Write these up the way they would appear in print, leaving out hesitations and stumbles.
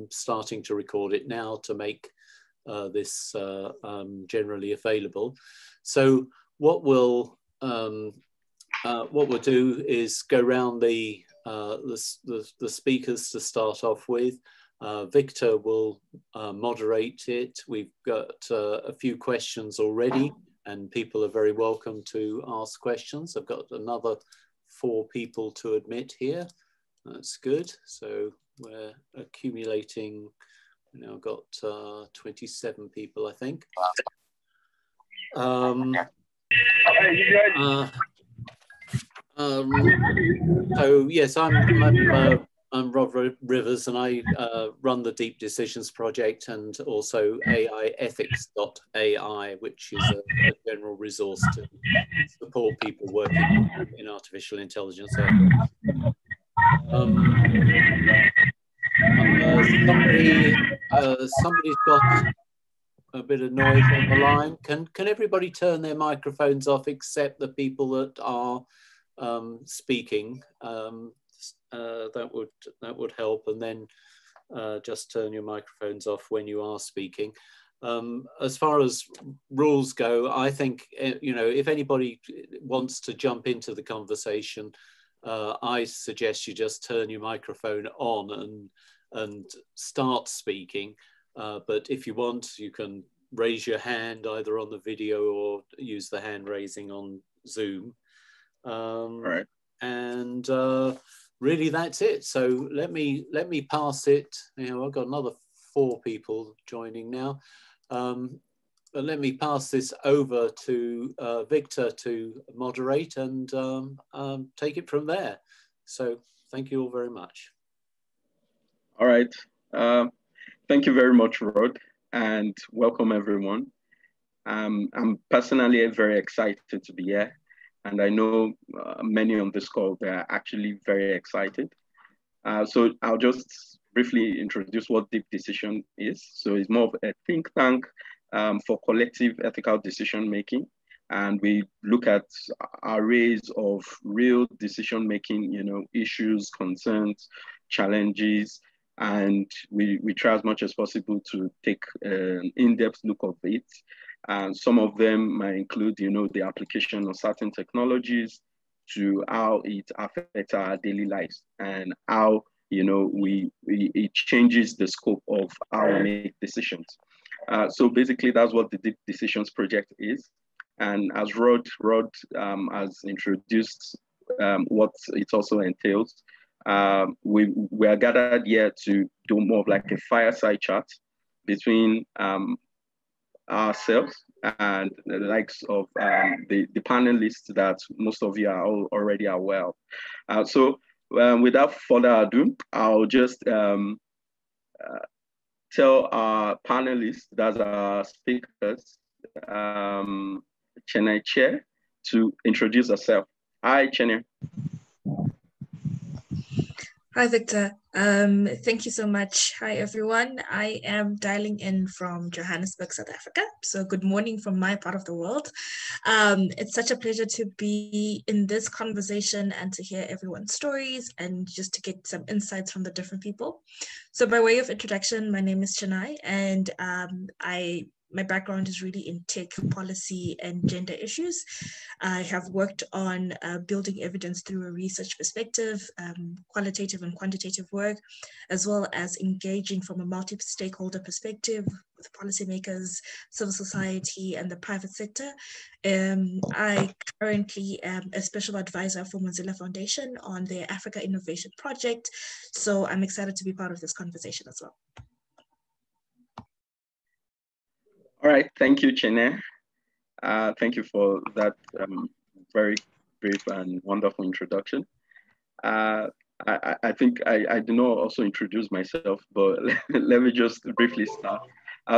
starting to record it now to make this generally available. So what we'll do is go round the speakers to start off with. Victor will moderate it. We've got a few questions already, and people are very welcome to ask questions. I've got another 4 people to admit here. That's good. So we're accumulating. We've now got 27 people, I think. So yes, I'm Rod Rivers, and I run the Deep Decisions project and also AIethics.ai, which is a general resource to support people working in artificial intelligence efforts. Somebody's got a bit of noise on the line. Can everybody turn their microphones off except the people that are speaking? That would help, and then just turn your microphones off when you are speaking. As far as rules go, I think if anybody wants to jump into the conversation, I suggest you just turn your microphone on and start speaking. But if you want, you can raise your hand either on the video or use the hand raising on Zoom. Right. And really, that's it. So let me pass it. I've got another 4 people joining now. But let me pass this over to Victor to moderate and take it from there. So thank you all very much. All right. Thank you very much, Rod, and welcome everyone. I'm personally very excited to be here, and I know many on this call, they're actually very excited. So I'll just briefly introduce what Deep Decision is. So it's more of a think tank for collective ethical decision making. And we look at arrays of real decision making, issues, concerns, challenges, and we try as much as possible to take an in-depth look of it. And some of them might include, the application of certain technologies to how it affects our daily lives and how, it changes the scope of how we make decisions. So basically, that's what the Deep Decisions project is. And as Rod has introduced what it also entails, we are gathered here to do more of like a fireside chat between ourselves and the likes of the panelists that most of you are already aware of. So without further ado, I'll just tell our panelists, that's our speakers, Chenai Chair, to introduce herself. Hi, Chenai. Hi, Victor. Thank you so much. Hi, everyone. I am dialing in from Johannesburg, South Africa. So good morning from my part of the world. It's such a pleasure to be in this conversation and to hear everyone's stories and just to get some insights from the different people. So by way of introduction, my name is Chenai, and my background is really in tech policy and gender issues. I have worked on building evidence through a research perspective, qualitative and quantitative work, as well as engaging from a multi-stakeholder perspective with policymakers, civil society, and the private sector. I currently am a special advisor for Mozilla Foundation on their Africa Innovation Project. So I'm excited to be part of this conversation as well. All right, thank you, Chenai. Thank you for that very brief and wonderful introduction. I think I did not also introduce myself, but let me just briefly start.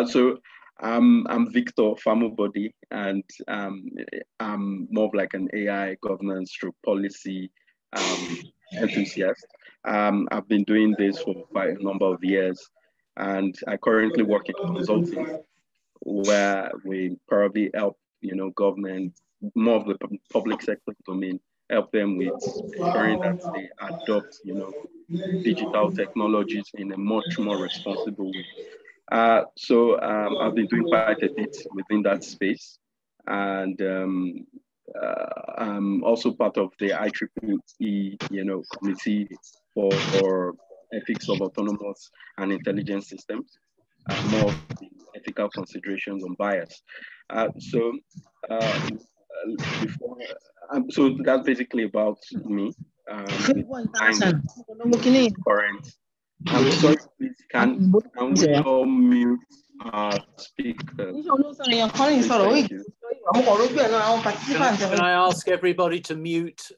So I'm Victor Famubodi, and I'm more of like an AI governance through policy enthusiast. I've been doing this for quite a number of years, and I currently work in consulting, where we probably help, government, more of the public sector domain, help them with ensuring that they adopt, digital technologies in a much more responsible way. So I've been doing quite a bit within that space, and I'm also part of the IEEE, committee for ethics of autonomous and intelligence systems, more of the ethical considerations on bias. So so that's basically about me. Current. I'm sorry, please, can we all mute our speakers? Please, thank you. Can I ask everybody to mute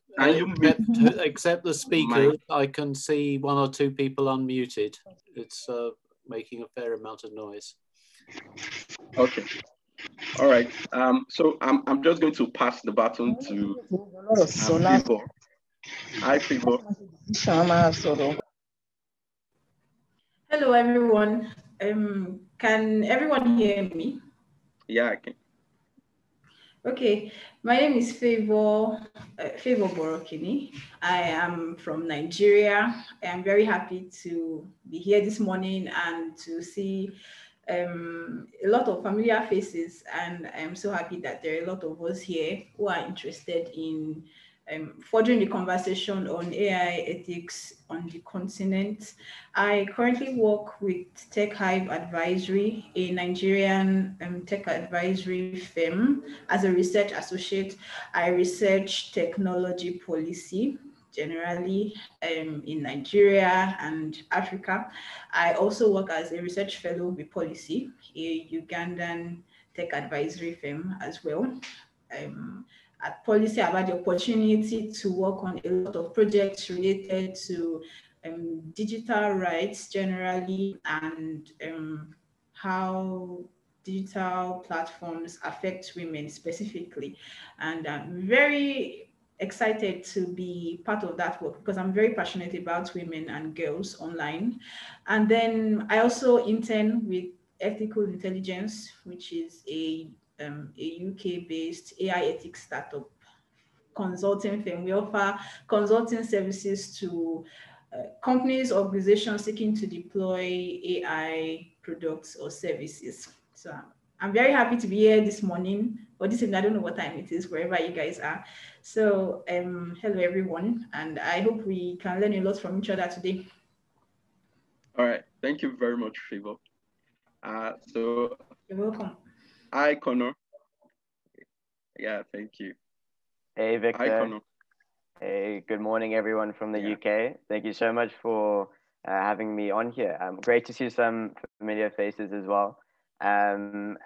except the speaker? I can see one or two people unmuted. It's making a fair amount of noise. Okay. All right. So I'm just going to pass the baton to Favour. Hi, Favour. Hello, everyone. Can everyone hear me? Yeah, I can. Okay, my name is Favour Borokini. I am from Nigeria. I am very happy to be here this morning and to see a lot of familiar faces, and I'm so happy that there are a lot of us here who are interested in furthering the conversation on AI ethics on the continent. I currently work with Tech Hive Advisory, a Nigerian tech advisory firm. As a research associate, I research technology policy generally in Nigeria and Africa. I also work as a research fellow with Policy, a Ugandan tech advisory firm as well. At Policy, I've had the opportunity to work on a lot of projects related to digital rights generally, and how digital platforms affect women specifically. And I'm very excited to be part of that work because I'm very passionate about women and girls online. And then I also intern with Ethical Intelligence, which is a UK-based AI ethics startup consulting firm. We offer consulting services to companies, organizations seeking to deploy AI products or services. So I'm very happy to be here this morning, or this evening. I don't know what time it is, wherever you guys are. So hello everyone, and I hope we can learn a lot from each other today. All right, thank you very much, Favour. So you're welcome. Hi, Connor. Yeah, thank you. Hey, Victor. Hi, Connor. Hey, good morning, everyone from the UK. Thank you so much for having me on here. Great to see some familiar faces as well. And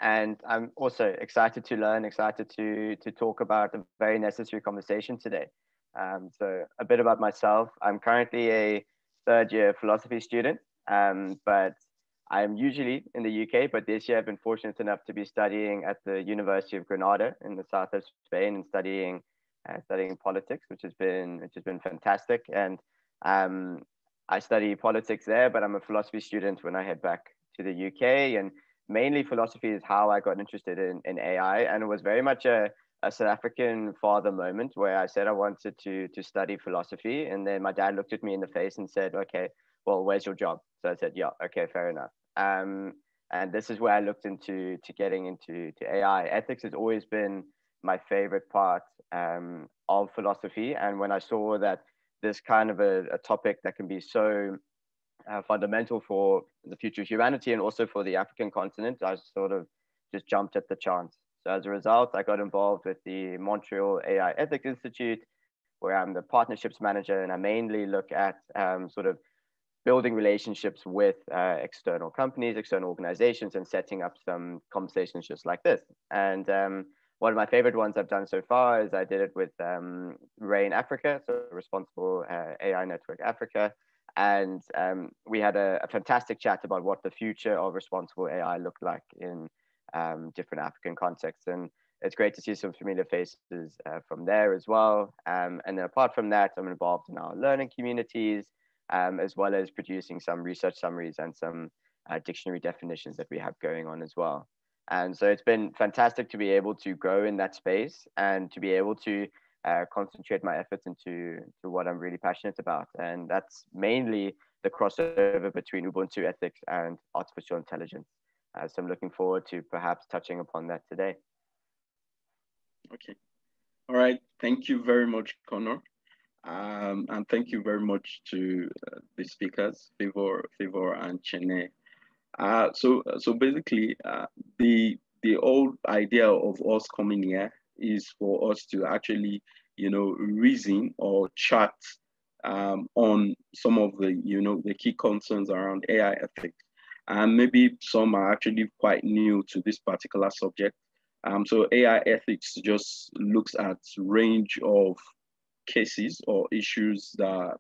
I'm also excited to learn, excited to talk about a very necessary conversation today. So a bit about myself. I'm currently a third-year philosophy student, but I'm usually in the UK, but this year I've been fortunate enough to be studying at the University of Granada in the south of Spain and studying politics, which has been fantastic. And I study politics there, but I'm a philosophy student when I head back to the UK. And mainly philosophy is how I got interested in AI. And it was very much a South African father moment where I said I wanted to study philosophy. And then my dad looked at me in the face and said, okay, well, where's your job? So I said, yeah, okay, fair enough. And this is where I looked into getting into AI. Ethics has always been my favorite part of philosophy. And when I saw that this kind of a topic that can be so fundamental for the future of humanity and also for the African continent, I sort of just jumped at the chance. So as a result, I got involved with the Montreal AI Ethics Institute, where I'm the partnerships manager, and I mainly look at sort of building relationships with external companies, external organizations, and setting up some conversations just like this. And one of my favorite ones I've done so far is I did it with RAIN Africa, so Responsible AI Network Africa. And we had a fantastic chat about what the future of responsible AI looked like in different African contexts. And it's great to see some familiar faces from there as well. And then apart from that, I'm involved in our learning communities, as well as producing some research summaries and some dictionary definitions that we have going on as well. And so it's been fantastic to be able to grow in that space and to be able to concentrate my efforts into what I'm really passionate about. And that's mainly the crossover between Ubuntu ethics and artificial intelligence. So I'm looking forward to perhaps touching upon that today. Okay. All right. Thank you very much, Connor. And thank you very much to the speakers, Favor and Chene. So basically, the old idea of us coming here is for us to actually, reason or chat on some of the, the key concerns around AI ethics. And maybe some are actually quite new to this particular subject. So AI ethics just looks at range of cases or issues that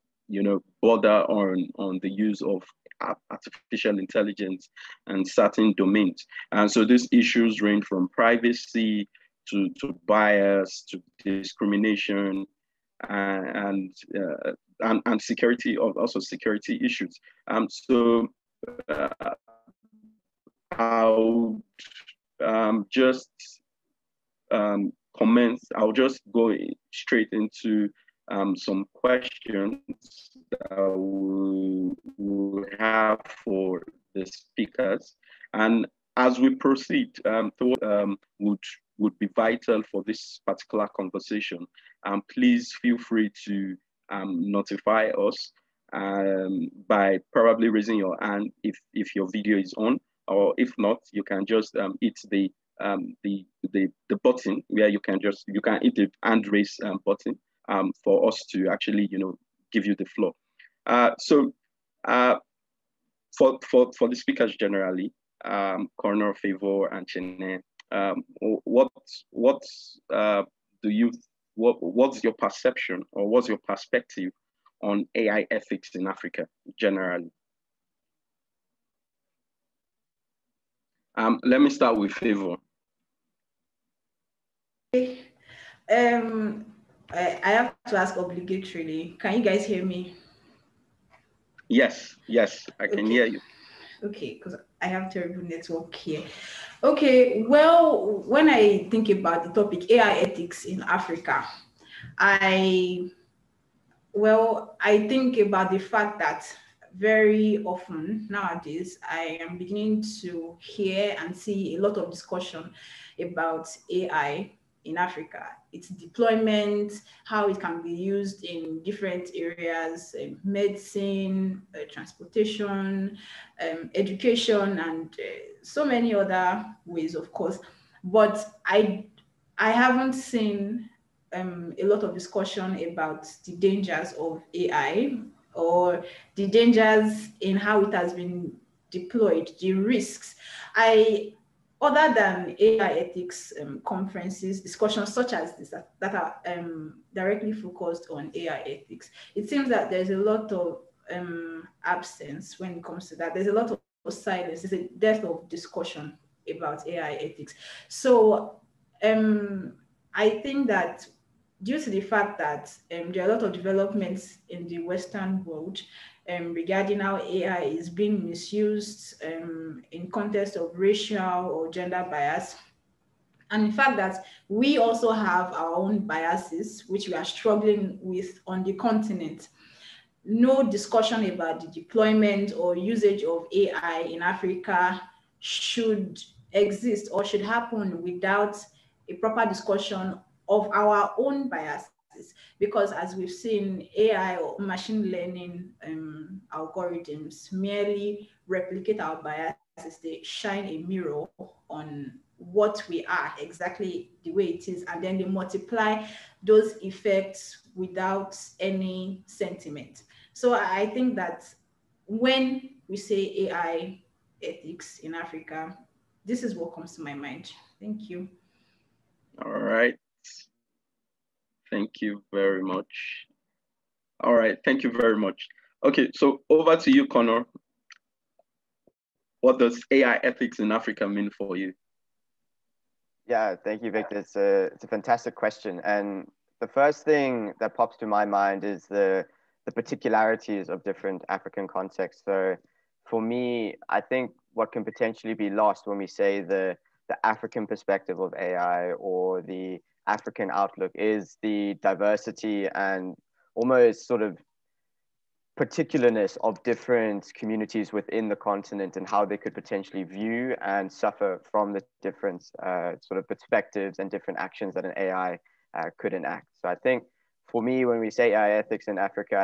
border on the use of artificial intelligence and certain domains. And so these issues range from privacy to bias to discrimination and security, also security issues. So I'll just comments. I'll just go straight into some questions that we have for the speakers. And as we proceed, would be vital for this particular conversation. Please feel free to notify us by probably raising your hand if your video is on, or if not, you can just hit the button where you can hit the hand raise button for us to actually give you the floor. So for the speakers generally, Connor, Favor, and Chene, what's your perception or what's your perspective on AI ethics in Africa generally? Let me start with Favor. I have to ask obligatorily. Can you guys hear me? Yes, I can hear you. Okay, because I have terrible network here. Okay, well, when I think about the topic AI ethics in Africa, I think about the fact that very often nowadays I am beginning to hear and see a lot of discussion about AI in Africa, its deployment, how it can be used in different areas, medicine, transportation, education, and so many other ways, of course. But I haven't seen a lot of discussion about the dangers of AI or the dangers in how it has been deployed, the risks. Other than AI ethics conferences, discussions such as this that are directly focused on AI ethics, it seems that there's a lot of absence when it comes to that. There's a lot of silence. There's a dearth of discussion about AI ethics. So I think that due to the fact that there are a lot of developments in the Western world regarding how AI is being misused in context of racial or gender bias, and in fact that we also have our own biases, which we are struggling with on the continent. No discussion about the deployment or usage of AI in Africa should exist or should happen without a proper discussion of our own biases, because as we've seen, AI or machine learning algorithms merely replicate our biases. They shine a mirror on what we are exactly the way it is, and then they multiply those effects without any sentiment. So I think that when we say AI ethics in Africa, this is what comes to my mind. Thank you. All right. Thank you very much. All right. Thank you very much. Okay, so over to you, Connor. What does AI ethics in Africa mean for you? Yeah, thank you, Victor. It's a fantastic question. And the first thing that pops to my mind is the particularities of different African contexts. So for me, I think what can potentially be lost when we say the African perspective of AI or the African outlook is the diversity and almost sort of particularness of different communities within the continent and how they could potentially view and suffer from the different sort of perspectives and different actions that an AI could enact. So I think for me, when we say AI ethics in Africa,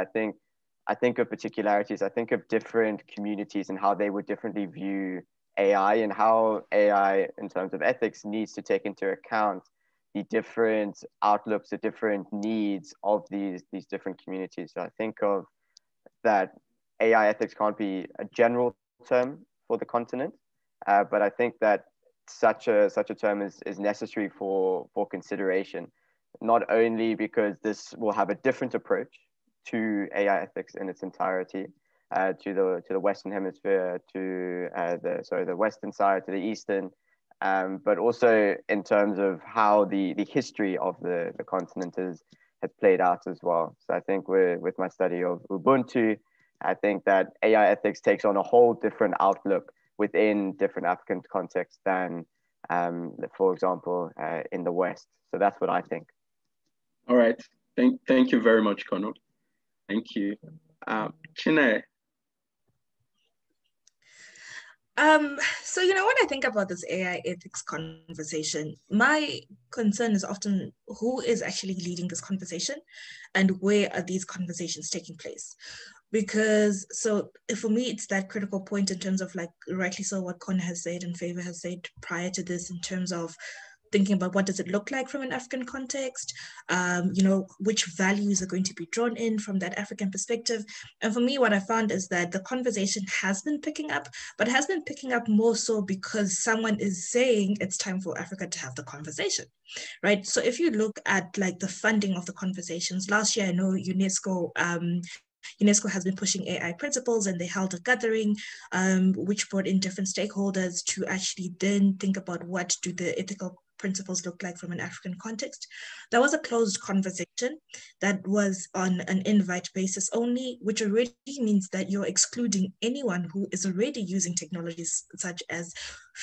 I think of particularities. I think of different communities and how they would differently view AI, and how AI in terms of ethics needs to take into account the different outlooks, the different needs of these different communities. So I think of that AI ethics can't be a general term for the continent, but I think that such a term is necessary for consideration, not only because this will have a different approach to AI ethics in its entirety, to the Western Hemisphere, to the Western side, to the Eastern, but also in terms of how the history of the continent has played out as well. So I think with my study of Ubuntu, I think that AI ethics takes on a whole different outlook within different African contexts than, for example, in the West. So that's what I think. All right. Thank you very much, Conor. Thank you. Chineye. So, when I think about this AI ethics conversation, my concern is often who is actually leading this conversation and where are these conversations taking place? Because, so for me, it's that critical point in terms of, like, rightly so what Conor has said and Favor has said prior to this, in terms of thinking about what does it look like from an African context, which values are going to be drawn in from that African perspective. And for me, what I found is that the conversation has been picking up, but has been picking up more so because someone is saying it's time for Africa to have the conversation, right? So if you look at, like, the funding of the conversations, last year, I know UNESCO has been pushing AI principles, and they held a gathering which brought in different stakeholders to actually then think about what do the ethical principles look like from an African context. That was a closed conversation that was on an invite basis only, which already means that you're excluding anyone who is already using technologies such as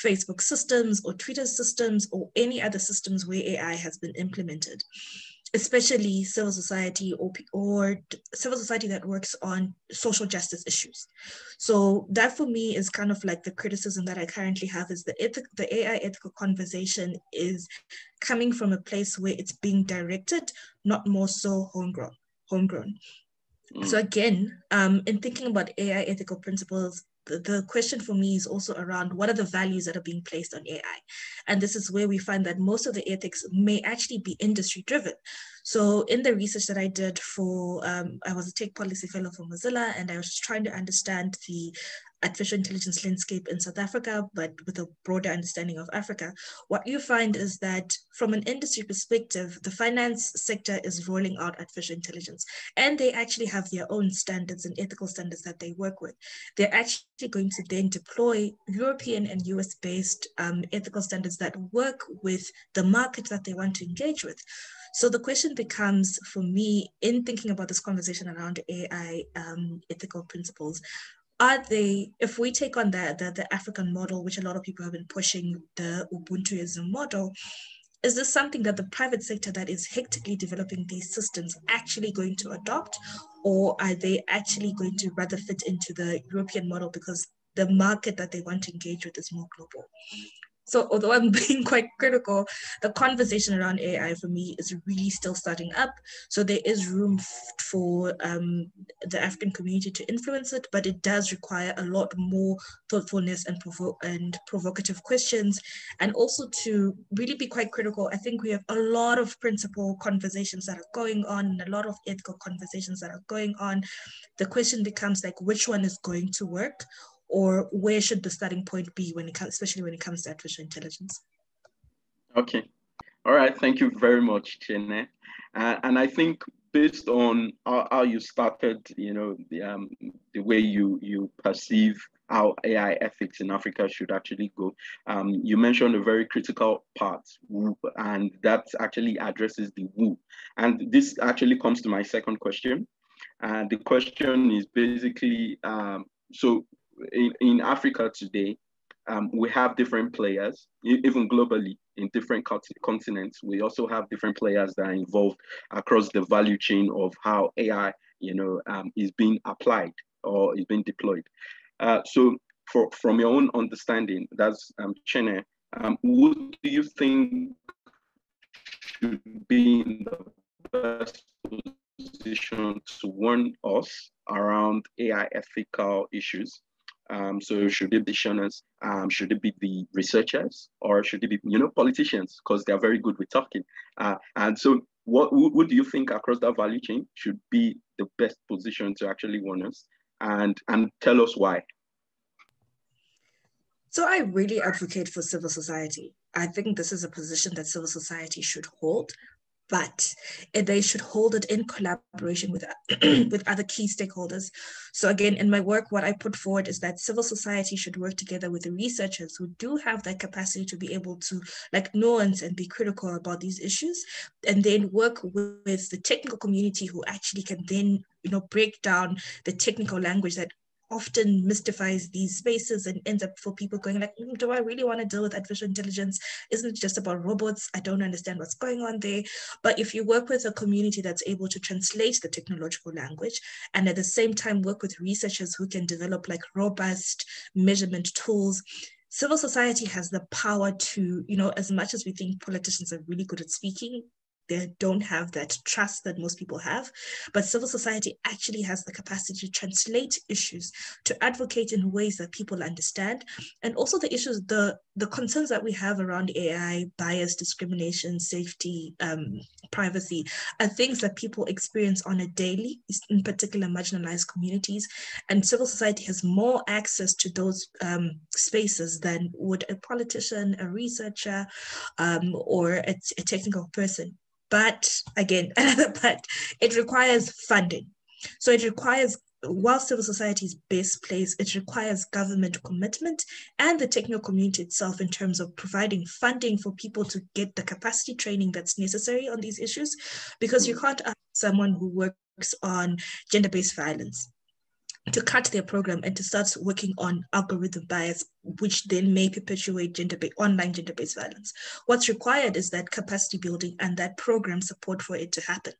Facebook systems or Twitter systems or any other systems where AI has been implemented, especially civil society or civil society that works on social justice issues. So that for me is kind of like the criticism that I currently have, is the AI ethical conversation is coming from a place where it's being directed, not more so homegrown. So again, in thinking about AI ethical principles, the question for me is also around what are the values that are being placed on AI? And this is where we find that most of the ethics may actually be industry driven. So in the research that I did for, I was a tech policy fellow for Mozilla, and I was trying to understand the artificial intelligence landscape in South Africa, but with a broader understanding of Africa. What you find is that from an industry perspective, the finance sector is rolling out artificial intelligence, and they actually have their own standards and ethical standards that they work with. They're actually going to then deploy European and US-based ethical standards that work with the market that they want to engage with. So the question becomes, for me, in thinking about this conversation around AI ethical principles, are they, if we take on the African model, which a lot of people have been pushing, the Ubuntuism model, is this something that the private sector that is hectically developing these systems actually going to adopt, or are they actually going to rather fit into the European model because the market that they want to engage with is more global? So although I'm being quite critical, the conversation around AI for me is really still starting up. So there is room for the African community to influence it, but it does require a lot more thoughtfulness and provocative questions, and also to really be quite critical. I think we have a lot of principle conversations that are going on, and a lot of ethical conversations that are going on. The question becomes, like, which one is going to work? Or where should the starting point be when it comes, especially when it comes to artificial intelligence? Okay, all right. Thank you very much, Chineye. And I think based on how you started, the way you perceive how AI ethics in Africa should actually go, you mentioned a very critical part, and that actually addresses the who. And this actually comes to my second question. And the question is basically, so in Africa today, we have different players, even globally in different continents. We also have different players that are involved across the value chain of how AI, is being applied or is being deployed. So from your own understanding, that's Chinne, who do you think should be in the best position to warn us around AI ethical issues? So should it be Shoners? Should it be the researchers, or should it be politicians, because they're very good with talking? And so what do you think across that value chain should be the best position to actually warn us, and tell us why? So I really advocate for civil society. I think this is a position that civil society should hold, but they should hold it in collaboration with with other key stakeholders. So again, in my work, what I put forward is that civil society should work together with the researchers who do have that capacity to be able to nuance and be critical about these issues, and then work with the technical community who actually can then break down the technical language that often mystifies these spaces and ends up for people going like, do I really want to deal with artificial intelligence? Isn't it just about robots? I don't understand what's going on there. But if you work with a community that's able to translate the technological language, and at the same time work with researchers who can develop robust measurement tools, civil society has the power to, as much as we think politicians are really good at speaking, they don't have that trust that most people have, but civil society actually has the capacity to translate issues, to advocate in ways that people understand, and also the issues, the concerns that we have around AI, bias, discrimination, safety, privacy, are things that people experience on a daily, in particular marginalized communities, and civil society has more access to those spaces than would a politician, a researcher, or a technical person. But again, but it requires funding. So it requires, while civil society is best placed, it requires government commitment and the technical community itself in terms of providing funding for people to get the capacity training that's necessary on these issues, because you can't ask someone who works on gender-based violence to cut their program and to start working on algorithm bias, which then may perpetuate online gender-based violence. What's required is that capacity building and that program support for it to happen.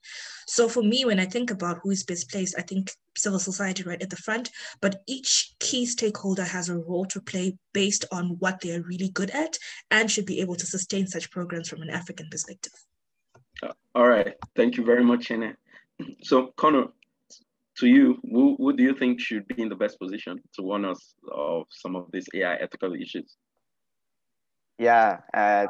So for me, when I think about who is best placed, I think civil society right at the front, but each key stakeholder has a role to play based on what they're really good at and should be able to sustain such programs from an African perspective. All right, thank you very much, Chinne. So Connor, to you, who do you think should be in the best position to warn us of some of these AI ethical issues? Yeah,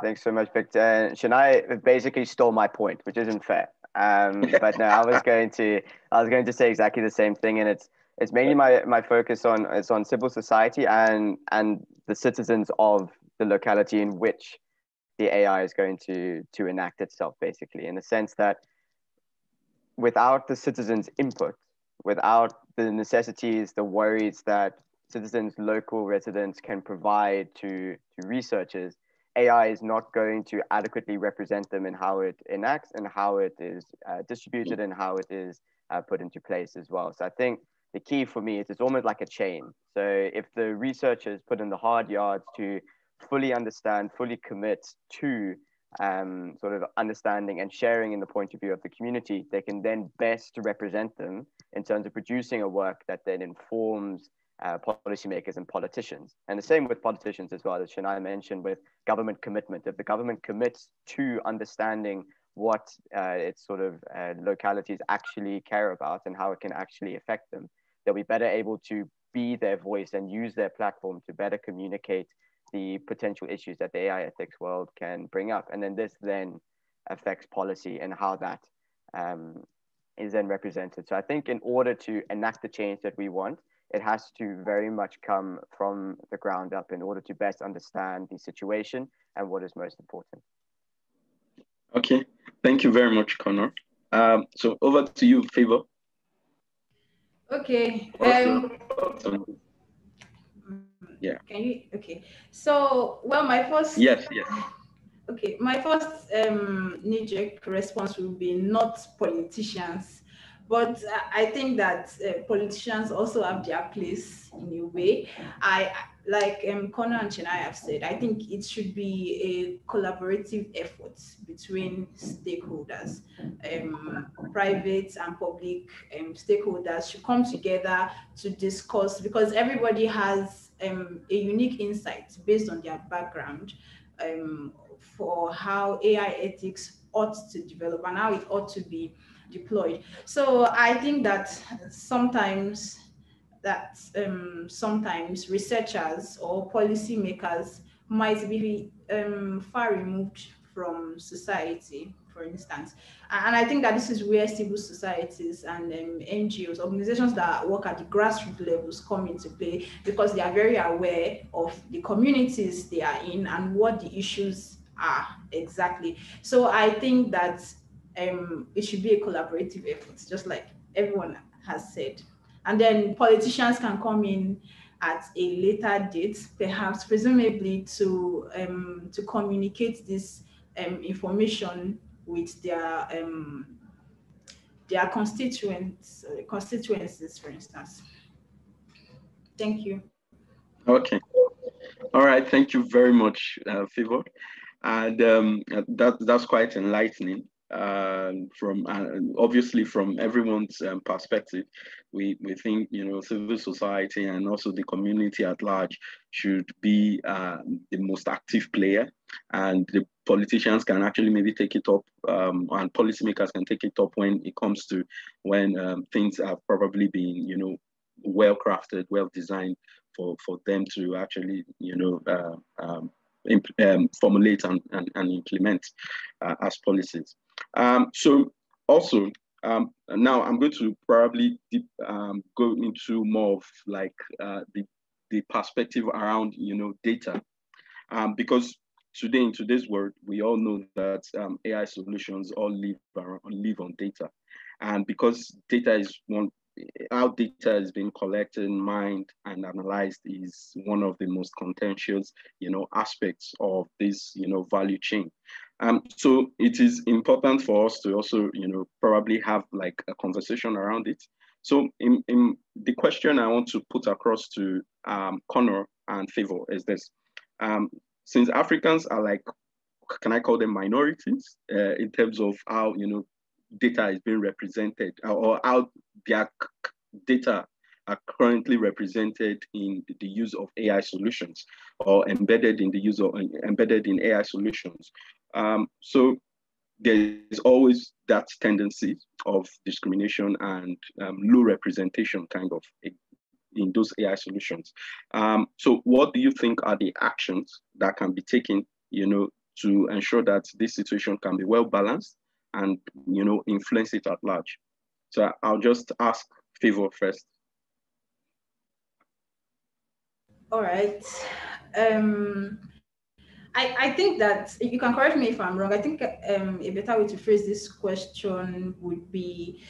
thanks so much, Victor. Shonai basically stole my point, which isn't fair. But no, I was going to say exactly the same thing, and it's mainly my focus on civil society and the citizens of the locality in which the AI is going to enact itself, basically, in the sense that without the citizens' input, without the necessities, the worries that citizens, local residents can provide to researchers, AI is not going to adequately represent them in how it enacts and how it is distributed and how it is put into place as well. So I think the key for me is it's almost like a chain. So if the researchers put in the hard yards to fully understand, fully commit to sort of understanding and sharing in the point of view of the community, they can then best represent them in terms of producing a work that then informs policymakers and politicians. And the same with politicians as well, as Shonai mentioned, with government commitment. If the government commits to understanding what its sort of localities actually care about and how it can actually affect them, they'll be better able to be their voice and use their platform to better communicate the potential issues that the AI ethics world can bring up. And then this then affects policy and how that is then represented. So I think in order to enact the change that we want, it has to very much come from the ground up in order to best understand the situation and what is most important. Okay, thank you very much, Connor. So over to you, Favor. Okay. Yeah. Can you? Okay. So, well, my first. Yes. Okay, my first knee-jerk response will be not politicians, but I think that politicians also have their place in a way. like Connor and Chennai have said, I think it should be a collaborative effort between stakeholders, private and public stakeholders should come together to discuss, because everybody has a unique insight based on their background for how AI ethics ought to develop and how it ought to be deployed. So I think that sometimes researchers or policymakers might be far removed from society, for instance. And I think that this is where civil societies and NGOs, organizations that work at the grassroots levels, come into play, because they are very aware of the communities they are in and what the issues are exactly. So I think that it should be a collaborative effort, just like everyone has said. And then politicians can come in at a later date, perhaps presumably to communicate this information with their constituencies, for instance. Thank you. Okay. All right. Thank you very much, Favor. And that's quite enlightening. From obviously from everyone's perspective, we think, you know, civil society and also the community at large should be the most active player, and the politicians can actually maybe take it up, and policymakers can take it up when it comes to when things have probably been, you know, well crafted, well designed for them to actually, you know, formulate and implement as policies. So also, now I'm going to probably go into more of like the perspective around, you know, data, because today, in today's world, we all know that AI solutions all live on data, and because data is how data is being collected, mined, and analyzed is one of the most contentious, you know, aspects of this, you know, value chain. So it is important for us to also, you know, probably have like a conversation around it. So in the question I want to put across to Connor and Favor is this: since Africans are like, can I call them minorities in terms of how, you know, data is being represented, or how their data are currently represented in the use of AI solutions, or embedded in AI solutions. So there's always that tendency of discrimination and low representation kind of in those AI solutions. So what do you think are the actions that can be taken, you know, to ensure that this situation can be well balanced and, you know, influence it at large? So I'll just ask Favor first. All right. I think that, you can correct me if I'm wrong, I think a better way to phrase this question would be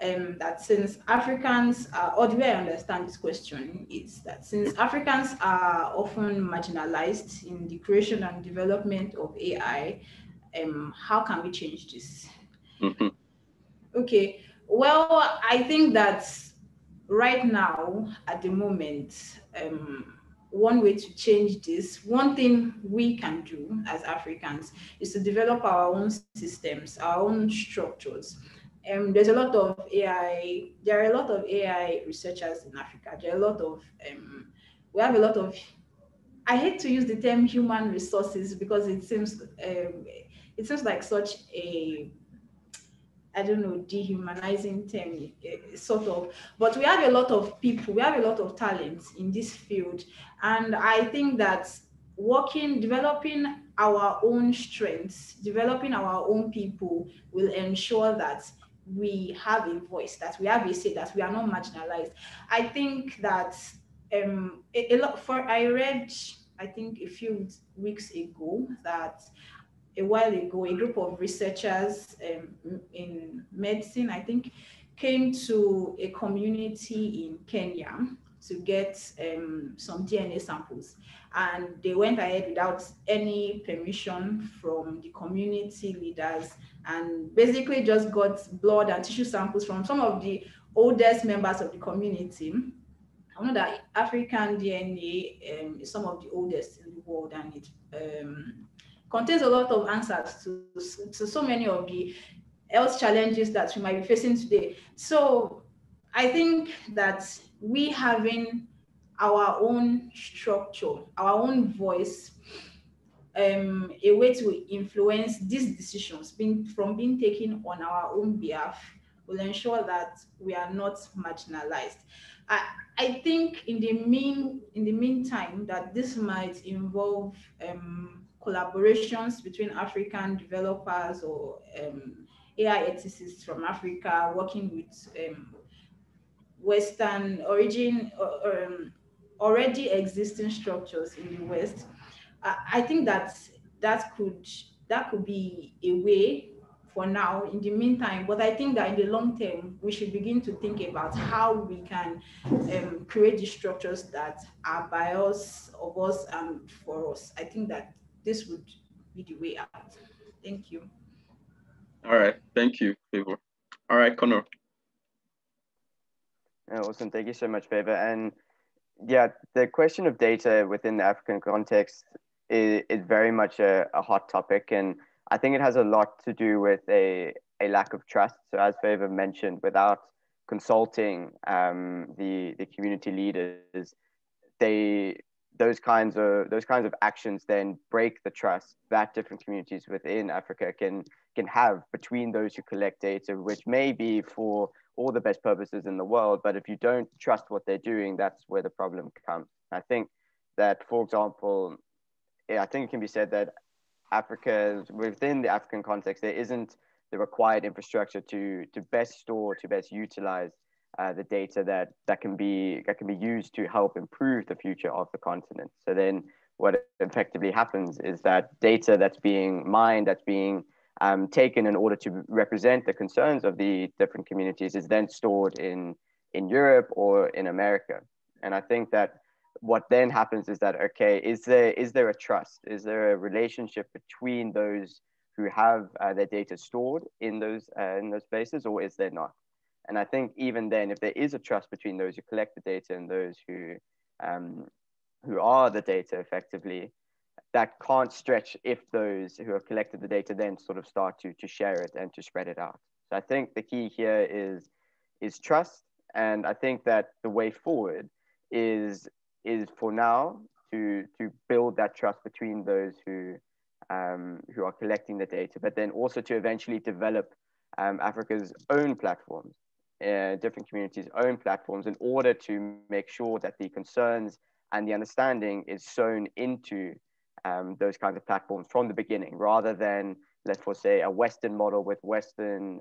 that since Africans are, or the way I understand this question is that since Africans are often marginalized in the creation and development of AI, how can we change this? Mm-hmm. Okay, well, I think that right now, at the moment, one way to change this, one thing we can do as Africans is to develop our own systems, our own structures. There's a lot of AI, there are a lot of AI researchers in Africa. There are a lot of, we have a lot of, I hate to use the term human resources because it seems like such a, I don't know, dehumanizing term, sort of. But we have a lot of people, we have a lot of talents in this field. And I think that developing our own strengths, developing our own people will ensure that we have a voice, that we have a say, that we are not marginalized. I think that I read, I think a few weeks ago, that a while ago, a group of researchers in medicine, I think, came to a community in Kenya to get some DNA samples. And they went ahead without any permission from the community leaders and basically just got blood and tissue samples from some of the oldest members of the community. I know that African DNA is some of the oldest in the world, and it contains a lot of answers to so many of the health challenges that we might be facing today. So I think that we having our own structure, our own voice, a way to influence these decisions being taken on our own behalf will ensure that we are not marginalized. I think in the meantime that this might involve collaborations between African developers or AI ethicists from Africa working with Western origin already existing structures in the West. I think that could be a way for now in the meantime, but I think that in the long term we should begin to think about how we can create the structures that are by us, of us, and for us. I think that this would be the way out. Thank you. All right, thank you, Favor. All right, Connor. Awesome, thank you so much, Favor. And yeah, the question of data within the African context is very much a hot topic, and I think it has a lot to do with a lack of trust. So as Favor mentioned, without consulting the community leaders, those kinds of actions then break the trust that different communities within Africa can have between those who collect data, which may be for all the best purposes in the world, but if you don't trust what they're doing, that's where the problem comes. I think that, for example, I think it can be said that Africa, within the African context, there isn't the required infrastructure to best store, to best utilize the data that can be used to help improve the future of the continent. So then what effectively happens is that data that's being mined, that's being taken in order to represent the concerns of the different communities is then stored in Europe or in America. And I think that what then happens is that, okay, is there a trust? Is there a relationship between those who have their data stored in those places, or is there not? And I think even then, if there is a trust between those who collect the data and those who are the data effectively, that can't stretch if those who have collected the data then sort of start to share it and to spread it out. So I think the key here is trust. And I think that the way forward is for now to build that trust between those who are collecting the data, but then also to eventually develop Africa's own platforms, different communities' own platforms, in order to make sure that the concerns and the understanding is sown into those kinds of platforms from the beginning, rather than, let's say, a Western model with Western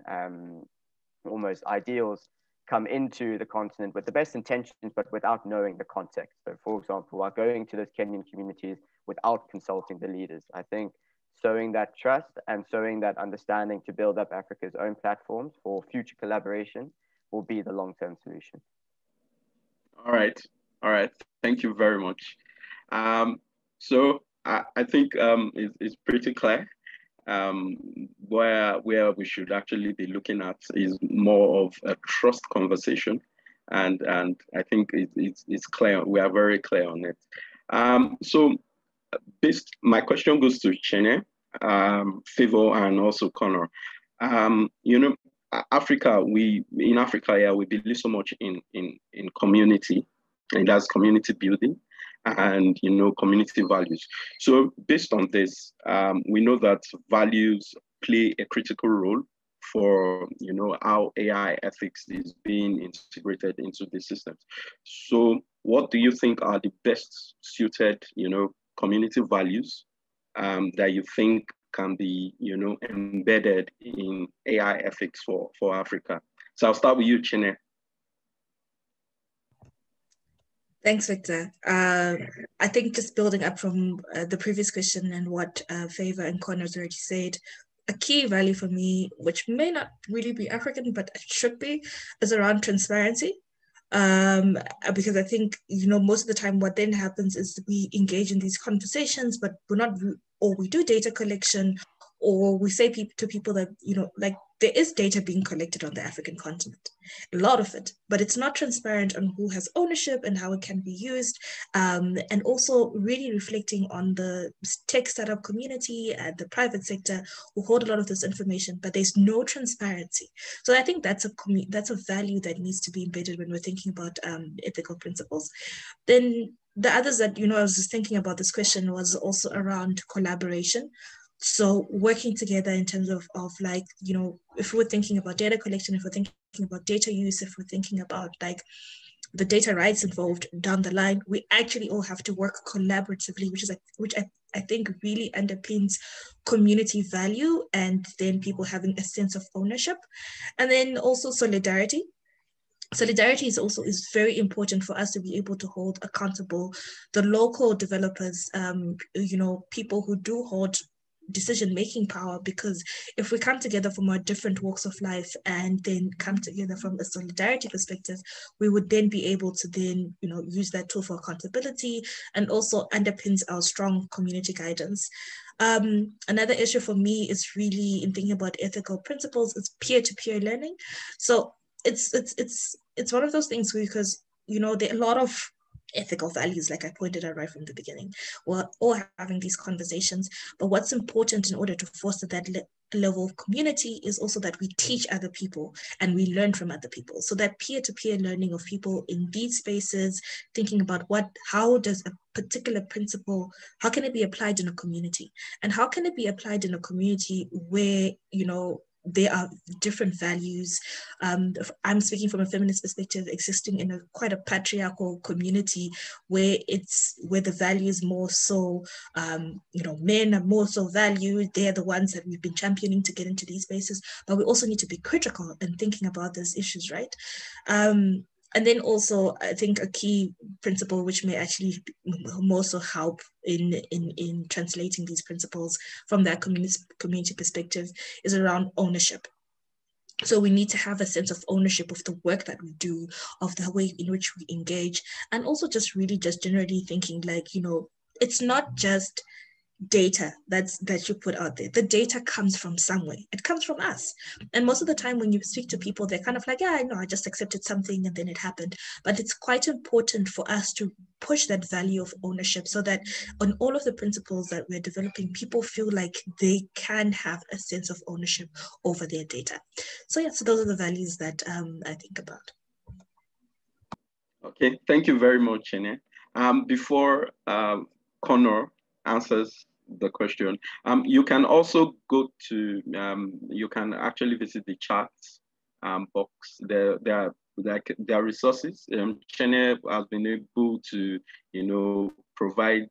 almost ideals come into the continent with the best intentions, but without knowing the context. So for example, while going to those Kenyan communities without consulting the leaders, I think sowing that trust and sowing that understanding to build up Africa's own platforms for future collaboration will be the long-term solution. All right. Thank you very much. So I think it's pretty clear. Where we should actually be looking at is more of a trust conversation, and I think it's clear. We are very clear on it. So my question goes to Chinne, Favor, and also Connor. Africa, we believe so much in community, and that's community building and community values. So based on this, we know that values play a critical role for how AI ethics is being integrated into the systems. So what do you think are the best suited community values that you think can be embedded in AI ethics for Africa? So I'll start with you, Chinne. Thanks, Victor. I think just building up from the previous question and what Favor and Connor's already said, a key value for me, which may not really be African, but it should be, is around transparency. Because I think, most of the time what then happens is we engage in these conversations, but we do data collection, or we say to people that, you know, like there is data being collected on the African continent, a lot of it, but it's not transparent on who has ownership and how it can be used. And also really reflecting on the tech startup community and the private sector who hold a lot of this information, but there's no transparency. So I think that's a value that needs to be embedded when we're thinking about ethical principles. Then the others that, you know, I was just thinking about this question was also around collaboration. So working together in terms of like, you know, if we're thinking about data collection, if we're thinking about data use, if we're thinking about like the data rights involved down the line, we actually all have to work collaboratively, which I think really underpins community value, and then people having a sense of ownership. And then also solidarity. Solidarity is very important for us to be able to hold accountable the local developers, you know, people who do hold decision-making power, because if we come together from our different walks of life and then come together from a solidarity perspective, we would then be able to then, you know, use that tool for accountability, and also underpins our strong community guidance. Another issue for me is really in thinking about ethical principles is peer-to-peer learning. So it's one of those things because, you know, there are a lot of ethical values, like I pointed out right from the beginning. We're all having these conversations, but what's important in order to foster that level of community is also that we teach other people and we learn from other people. So that peer-to-peer learning of people in these spaces, thinking about how does a particular principle, how can it be applied in a community? And how can it be applied in a community where, you know, there are different values. I'm speaking from a feminist perspective, existing in quite a patriarchal community where the values more so, you know, men are more so valued. They're the ones that we've been championing to get into these spaces, but we also need to be critical and thinking about those issues, right? And then also, I think a key principle which may actually more so help in translating these principles from that community perspective is around ownership. So we need to have a sense of ownership of the work that we do, of the way in which we engage, and also just generally thinking like, you know, it's not just data that you put out there. The data comes from somewhere. It comes from us. And most of the time when you speak to people, they're kind of like, yeah, I know, I just accepted something and then it happened. But it's quite important for us to push that value of ownership so that on all of the principles that we're developing, people feel like they can have a sense of ownership over their data. So yeah, so those are the values that I think about. Okay, thank you very much, Chene. Before Connor answers the question, you can also go to, you can actually visit the chat box. There are resources. Chene has been able to, you know, provide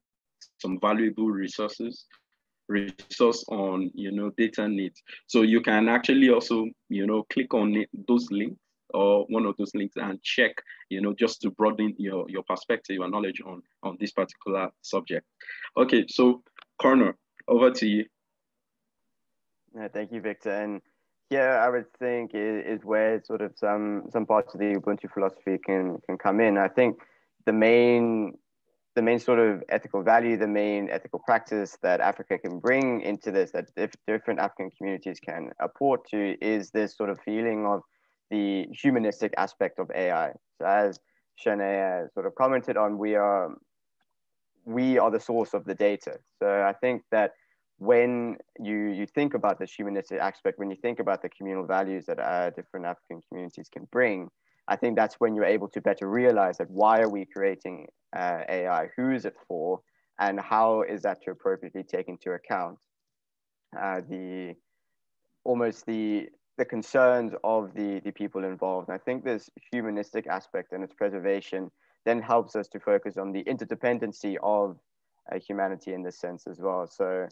some valuable resource on, you know, data needs. So you can actually also, you know, click on those links or one of those links and check, you know, just to broaden your perspective and knowledge on this particular subject. Okay, so Connor, over to you. Thank you, Victor. And here I would think is where sort of some parts of the Ubuntu philosophy can come in. I think the main sort of ethical value, the main ethical practice that Africa can bring into this, that different African communities can apport to, is this sort of feeling of the humanistic aspect of AI. So as Shanae sort of commented on, we are the source of the data. So I think that when you think about this humanistic aspect, when you think about the communal values that different African communities can bring, I think that's when you're able to better realize that why are we creating AI, who is it for, and how is that to appropriately take into account the concerns of the people involved. And I think this humanistic aspect and its preservation then helps us to focus on the interdependency of humanity in this sense as well. So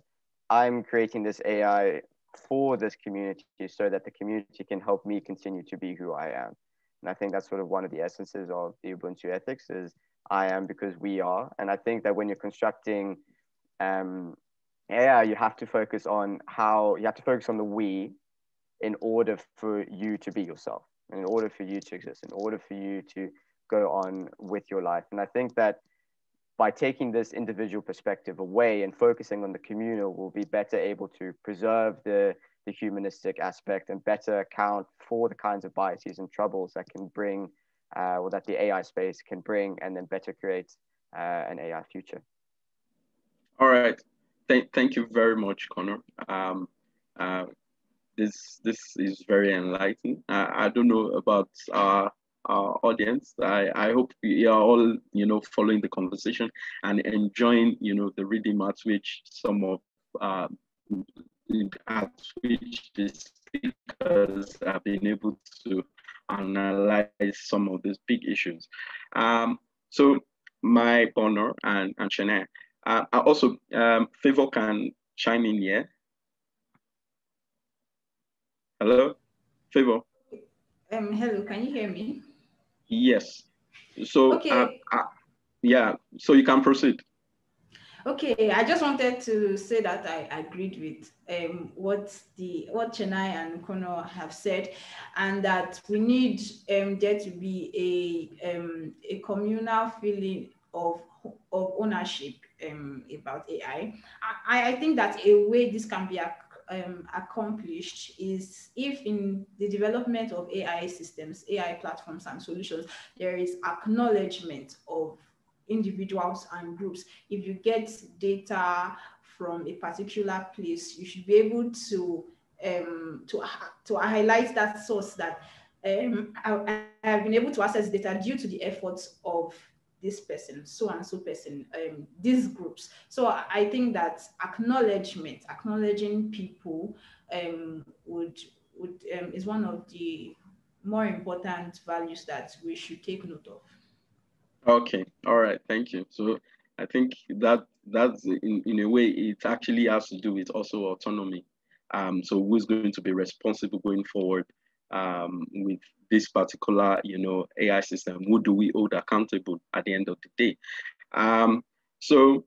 I'm creating this AI for this community so that the community can help me continue to be who I am. And I think that's sort of one of the essences of the Ubuntu ethics is I am because we are. And I think that when you're constructing AI, you have to focus on the we in order for you to be yourself, in order for you to exist, in order for you to go on with your life. And I think that by taking this individual perspective away and focusing on the communal, we'll be better able to preserve the humanistic aspect and better account for the kinds of biases and troubles that can bring, or that the AI space can bring, and then better create an AI future. All right. Thank you very much, Connor. This is very enlightening. I don't know about our audience. I hope you are all, following the conversation and enjoying, the rhythm at which some of at which the speakers have been able to analyze some of these big issues. So my Connor and Shanae, also Favor can chime in here. Hello, Favor. Hello, can you hear me? Yes. So, okay. Yeah, so you can proceed. Okay, I just wanted to say that I agreed with what Chennai and Kono have said, and that we need there to be a communal feeling of ownership about AI. I think that a way this can be accomplished is if in the development of AI systems, AI platforms and solutions, there is acknowledgement of individuals and groups. If you get data from a particular place, you should be able to highlight that source that I have been able to access data due to the efforts of this person, so and so person, these groups. So I think that acknowledging people is one of the more important values that we should take note of. Okay, all right, thank you. So I think that's in a way, it actually has to do with also autonomy. So who's going to be responsible going forward with this particular, AI system? Who do we hold accountable at the end of the day? So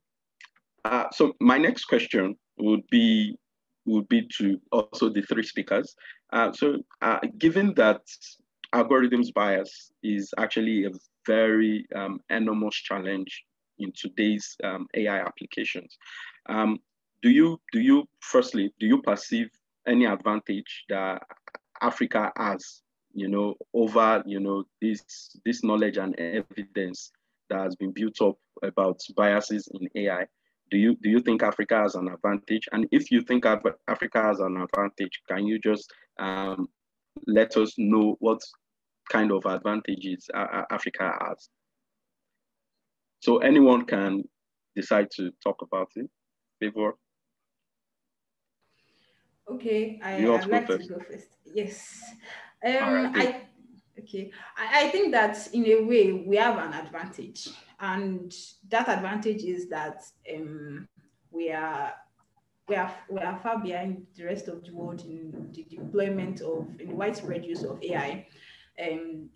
my next question would be to also the three speakers. Given that algorithms bias is actually a very enormous challenge in today's AI applications, do you perceive any advantage that Africa has, over this knowledge and evidence that has been built up about biases in AI? Do you think Africa has an advantage? And if you think Africa has an advantage, can you just let us know what kind of advantages Africa has? So anyone can decide to talk about it. Favor? Okay, I'd like to go first. Yes. I think that in a way we have an advantage, and that advantage is that we are far behind the rest of the world in the deployment in the widespread use of AI.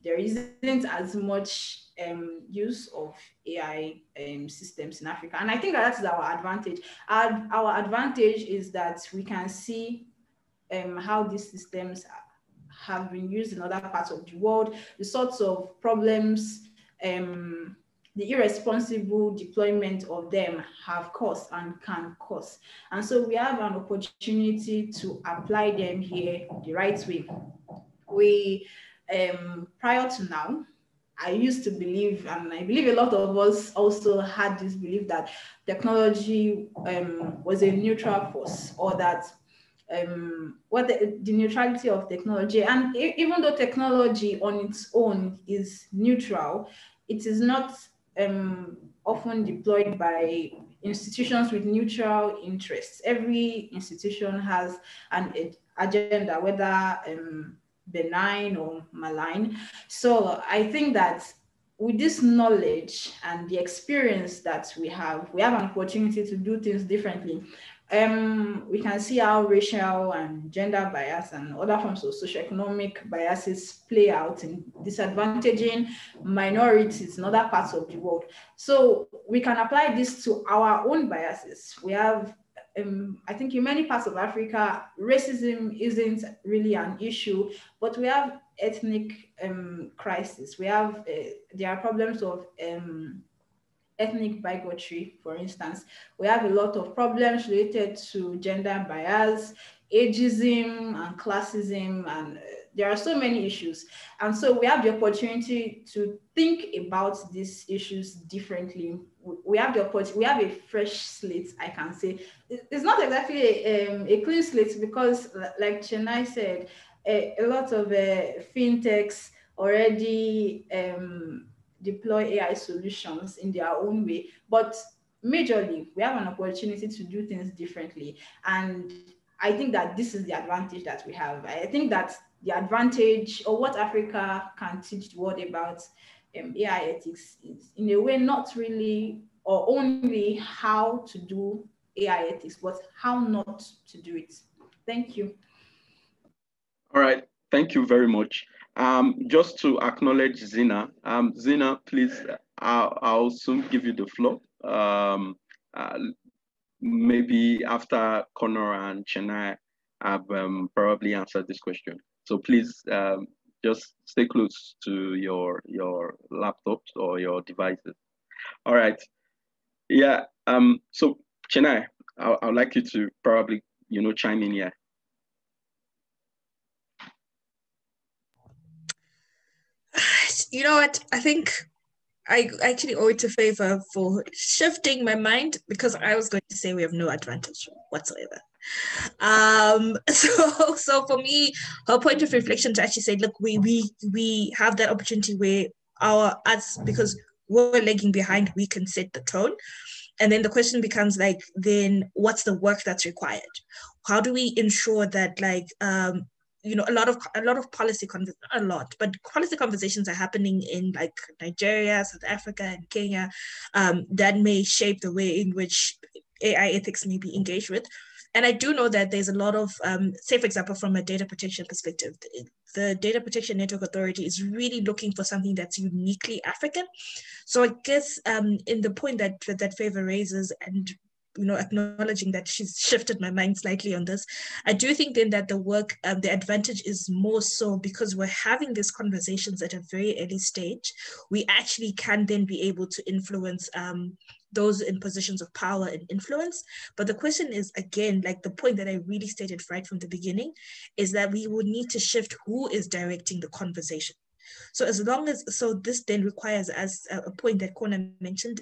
There isn't as much use of AI systems in Africa. And I think that is our advantage. Our advantage is that we can see how these systems have been used in other parts of the world, the sorts of problems the irresponsible deployment of them have caused and can cause. And so we have an opportunity to apply them here the right way. We, prior to now, I used to believe, and I believe a lot of us also had this belief that technology was a neutral force, or that what the neutrality of technology, and even though technology on its own is neutral, it is not often deployed by institutions with neutral interests. Every institution has an agenda, whether benign or malign. So I think that with this knowledge and the experience that we have an opportunity to do things differently. We can see how racial and gender bias and other forms of socioeconomic biases play out in disadvantaging minorities in other parts of the world. So we can apply this to our own biases. We have, I think in many parts of Africa, racism isn't really an issue, but we have ethnic crisis. We have, there are problems of ethnic bigotry, for instance. We have a lot of problems related to gender bias, ageism, and classism, and there are so many issues. And so we have the opportunity to think about these issues differently. We have the opportunity, we have a fresh slate, I can say. It's not exactly a clean slate because, like Chennai said, a lot of fintechs already deploy AI solutions in their own way, but majorly we have an opportunity to do things differently. And I think that this is the advantage that we have. I think that the advantage, or what Africa can teach the world about AI ethics, is in a way not really or only how to do AI ethics, but how not to do it. Thank you. All right, thank you very much. Just to acknowledge Zina. Zina, please, I'll soon give you the floor. Maybe after Connor and Chennai have probably answered this question. So please just stay close to your laptops or your devices. All right. Yeah. So Chennai, I'd like you to probably, chime in here. You know what? I think I actually owe it to Favor for shifting my mind, because I was going to say we have no advantage whatsoever. So for me, her point of reflection to actually say, look, we have that opportunity where because we're lagging behind, we can set the tone. And then the question becomes like, then what's the work that's required? How do we ensure that a lot of policy conversations are happening in like Nigeria, South Africa, and Kenya, that may shape the way in which AI ethics may be engaged with. And I do know that there's a lot of, say, for example, from a data protection perspective, the Data Protection Network Authority is really looking for something that's uniquely African. So I guess in the point that Favor raises, and acknowledging that she's shifted my mind slightly on this, I do think then that the work, the advantage is more so because we're having these conversations at a very early stage. We actually can then be able to influence those in positions of power and influence. But the question is, again, like the point that I really stated right from the beginning, is that we would need to shift who is directing the conversation. So this then requires, as a point that Kona mentioned,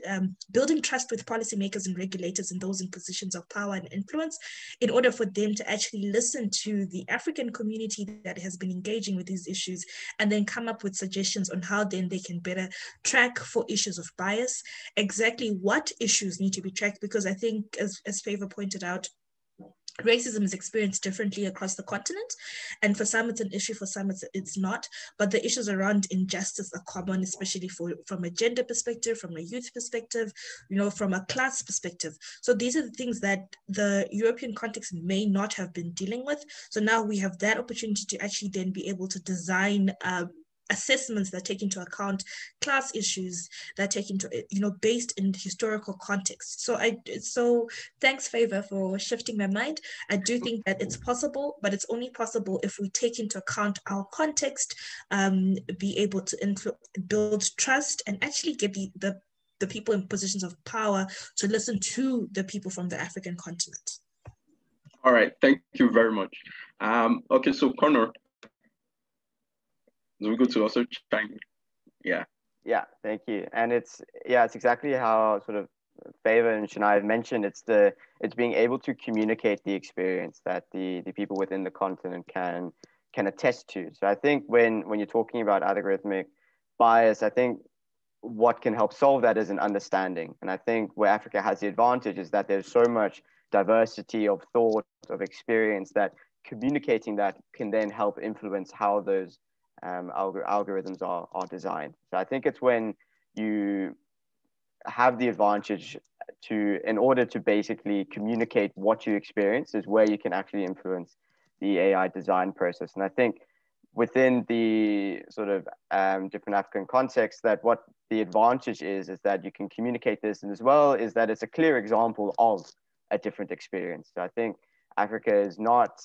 building trust with policymakers and regulators and those in positions of power and influence, in order for them to actually listen to the African community that has been engaging with these issues, and then come up with suggestions on how then they can better track for issues of bias, exactly what issues need to be tracked, because I think, as Favor pointed out, racism is experienced differently across the continent, and for some it's an issue, for some it's not. But the issues around injustice are common, especially from a gender perspective, from a youth perspective, from a class perspective. So these are the things that the European context may not have been dealing with. So now we have that opportunity to actually then be able to design assessments that take into account class issues, that take into, based in historical context. So thanks, Favor, for shifting my mind. I do think that it's possible, but it's only possible if we take into account our context, be able to build trust, and actually get the people in positions of power to listen to the people from the African continent. All right, thank you very much. Okay, so Connor, we go to also chime. Yeah, thank you. And it's exactly how sort of Favor and Chennai have mentioned. It's being able to communicate the experience that the people within the continent can attest to. So I think when you're talking about algorithmic bias, I think what can help solve that is an understanding. And I think where Africa has the advantage is that there's so much diversity of thought, of experience, that communicating that can then help influence how those algorithms are designed. So I think it's when you have the advantage in order to basically communicate what you experience, is where you can actually influence the AI design process. And I think within the sort of different African contexts, that what the advantage is that you can communicate this, and as well is that it's a clear example of a different experience. So I think Africa is not,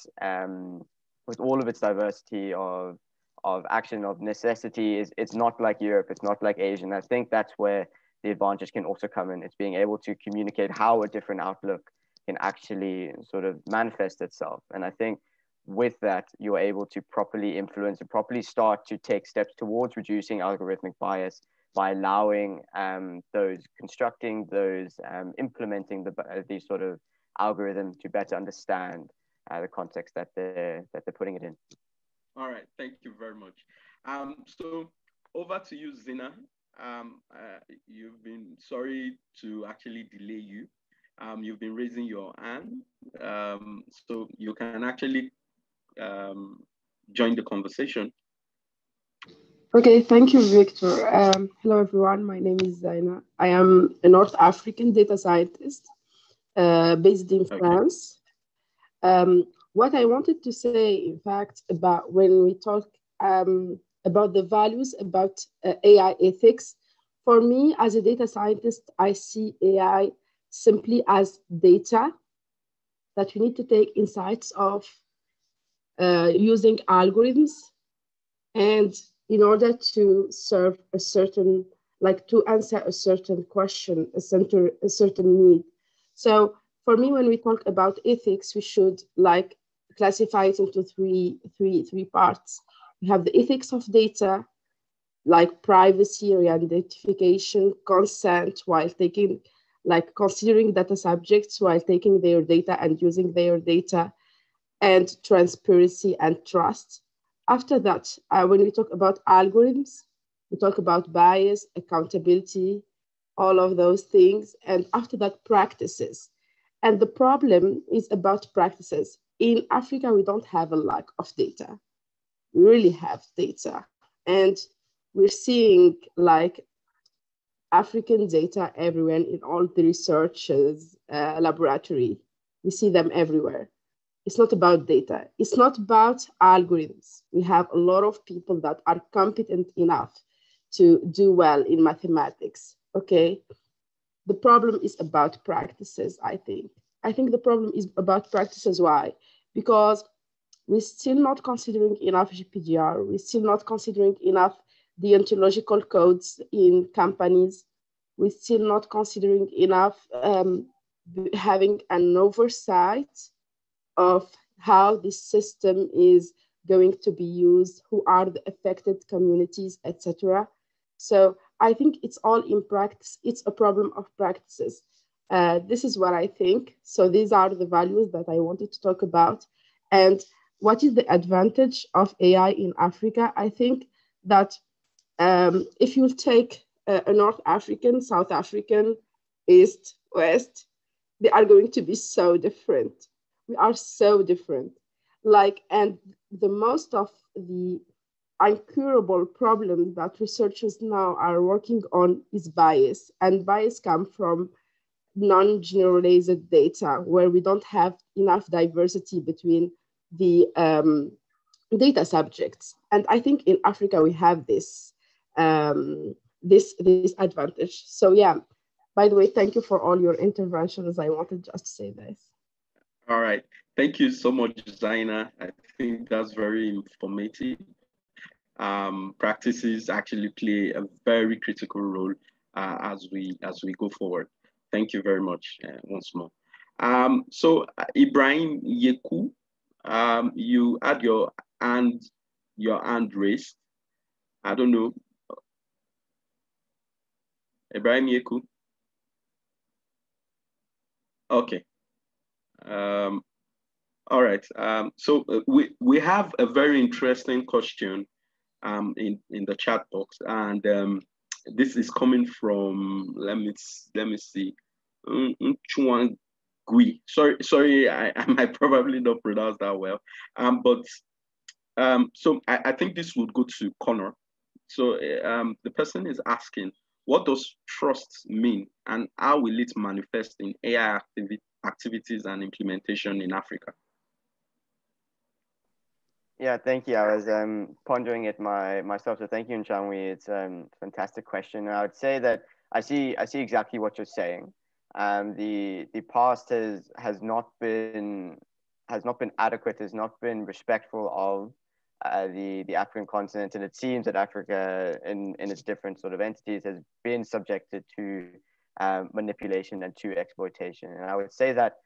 with all of its diversity of action, of necessity, it's not like Europe, it's not like Asia. And I think that's where the advantage can also come in. It's being able to communicate how a different outlook can actually sort of manifest itself. And I think with that, you're able to properly influence and properly start to take steps towards reducing algorithmic bias by allowing those constructing those implementing these sort of algorithms to better understand the context that they're putting it in. All right, thank you very much. So over to you, Zina. You've been sorry to actually delay you. You've been raising your hand, so you can actually join the conversation. Okay, thank you, Victor. Hello, everyone. My name is Zaina. I am a North African data scientist based in France. What I wanted to say, in fact, about when we talk about the values about AI ethics, for me, as a data scientist, I see AI simply as data that you need to take insights of using algorithms, and in order to serve a certain, like to answer a certain question, a certain need. So for me, when we talk about ethics, we should like classify it into three parts. We have the ethics of data, like privacy, re-identification, consent, while taking, like considering data subjects while taking their data and using their data, and transparency and trust. After that, when we talk about algorithms, we talk about bias, accountability, all of those things. And after that, practices. And the problem is about practices. In Africa, we don't have a lack of data. We really have data. And we're seeing like African data everywhere in all the researchers, laboratory. We see them everywhere. It's not about data. It's not about algorithms. We have a lot of people that are competent enough to do well in mathematics, okay? The problem is about practices, I think. I think the problem is about practices. Why? Because we're still not considering enough GPDR. We're still not considering enough deontological codes in companies. We're still not considering enough having an oversight of how this system is going to be used, who are the affected communities, etc. So I think it's all in practice. It's a problem of practices. This is what I think. So these are the values that I wanted to talk about. And what is the advantage of AI in Africa? I think that if you take a North African, South African, East, West, they are going to be so different. We are so different. Like, and the most of the incurable problem that researchers now are working on is bias. And bias comes from non-generalized data, where we don't have enough diversity between the data subjects. And I think in Africa, we have this, this advantage. So yeah, by the way, thank you for all your interventions. I wanted just to say this. All right. Thank you so much, Zaina. I think that's very informative. Practices actually play a very critical role as we go forward. Thank you very much once more. So Ibrahim Yeku, you had your hand raised. I don't know. Ibrahim Yeku. Okay. All right. So we have a very interesting question in the chat box, and this is coming from, let me see, Chuan Gui. Sorry, I might probably not pronounce that well. So I think this would go to Connor. So the person is asking, what does trust mean, and how will it manifest in AI activities and implementation in Africa? Yeah, thank you. I was pondering it myself. So thank you, Nchanwi. It's a fantastic question. And I would say that I see exactly what you're saying. The past has not been adequate, has not been respectful of the African continent, and it seems that Africa in its different sort of entities has been subjected to manipulation and to exploitation. And I would say that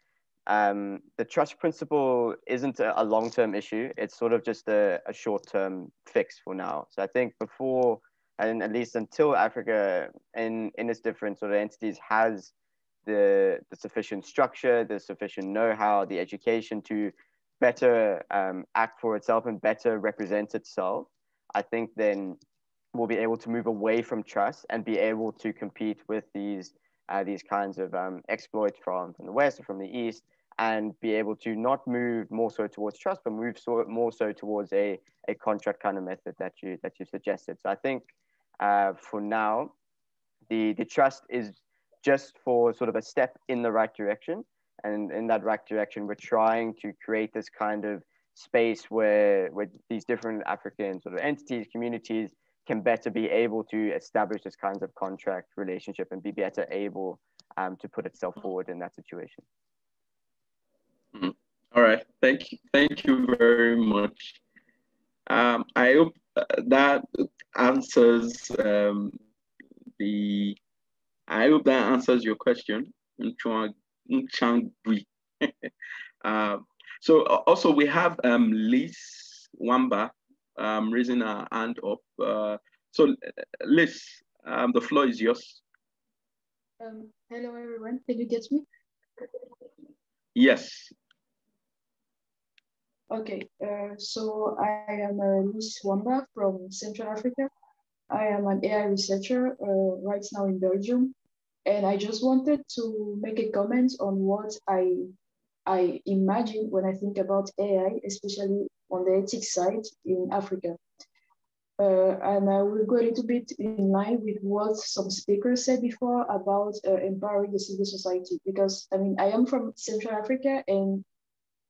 the trust principle isn't a long-term issue. It's sort of just a short-term fix for now. So I think before, and at least until Africa in its different sort of entities has the sufficient structure, the sufficient know-how, the education to better act for itself and better represent itself, I think then we'll be able to move away from trust and be able to compete with these kinds of exploits from the West or from the East, and be able to not move more so towards trust, but move more so towards a contract kind of method that you suggested. So I think for now, the trust is just for sort of a step in the right direction. And in that right direction, we're trying to create this kind of space where these different African sort of entities, communities can better be able to establish this kinds of contract relationship and be better able to put itself forward in that situation. All right, thank you very much. I hope that answers I hope that answers your question. So also we have Liz Wamba raising her hand up. So Liz, the floor is yours. Hello everyone, can you get me? Yes. Okay, so I am Liz Wamba from Central Africa. I am an AI researcher right now in Belgium. And I just wanted to make a comment on what I imagine when I think about AI, especially on the ethics side in Africa. And I will go a little bit in line with what some speakers said before about empowering the civil society, because I mean, I am from Central Africa, and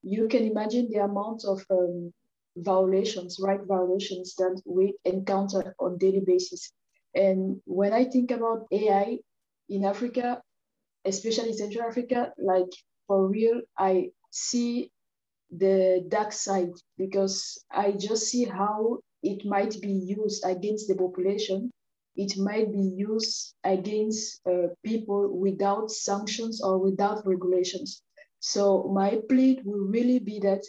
you can imagine the amount of right violations that we encounter on a daily basis. And when I think about AI in Africa, especially Central Africa, like for real, I see the dark side, because I just see how it might be used against the population. It might be used against people without sanctions or without regulations. So my plea will really be that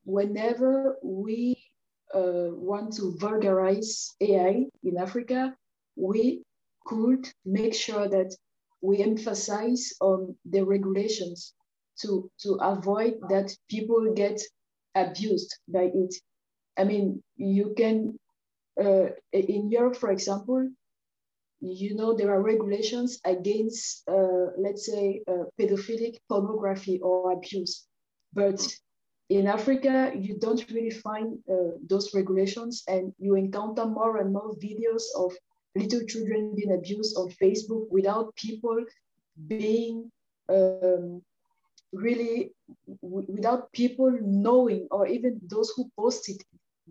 whenever we want to vulgarize AI in Africa, we could make sure that we emphasize on the regulations to avoid that people get abused by it. I mean, you can, in Europe, for example, you know, there are regulations against, let's say, pedophilic pornography or abuse. But in Africa, you don't really find those regulations, and you encounter more and more videos of little children being abused on Facebook without people being really, without people knowing, or even those who post it,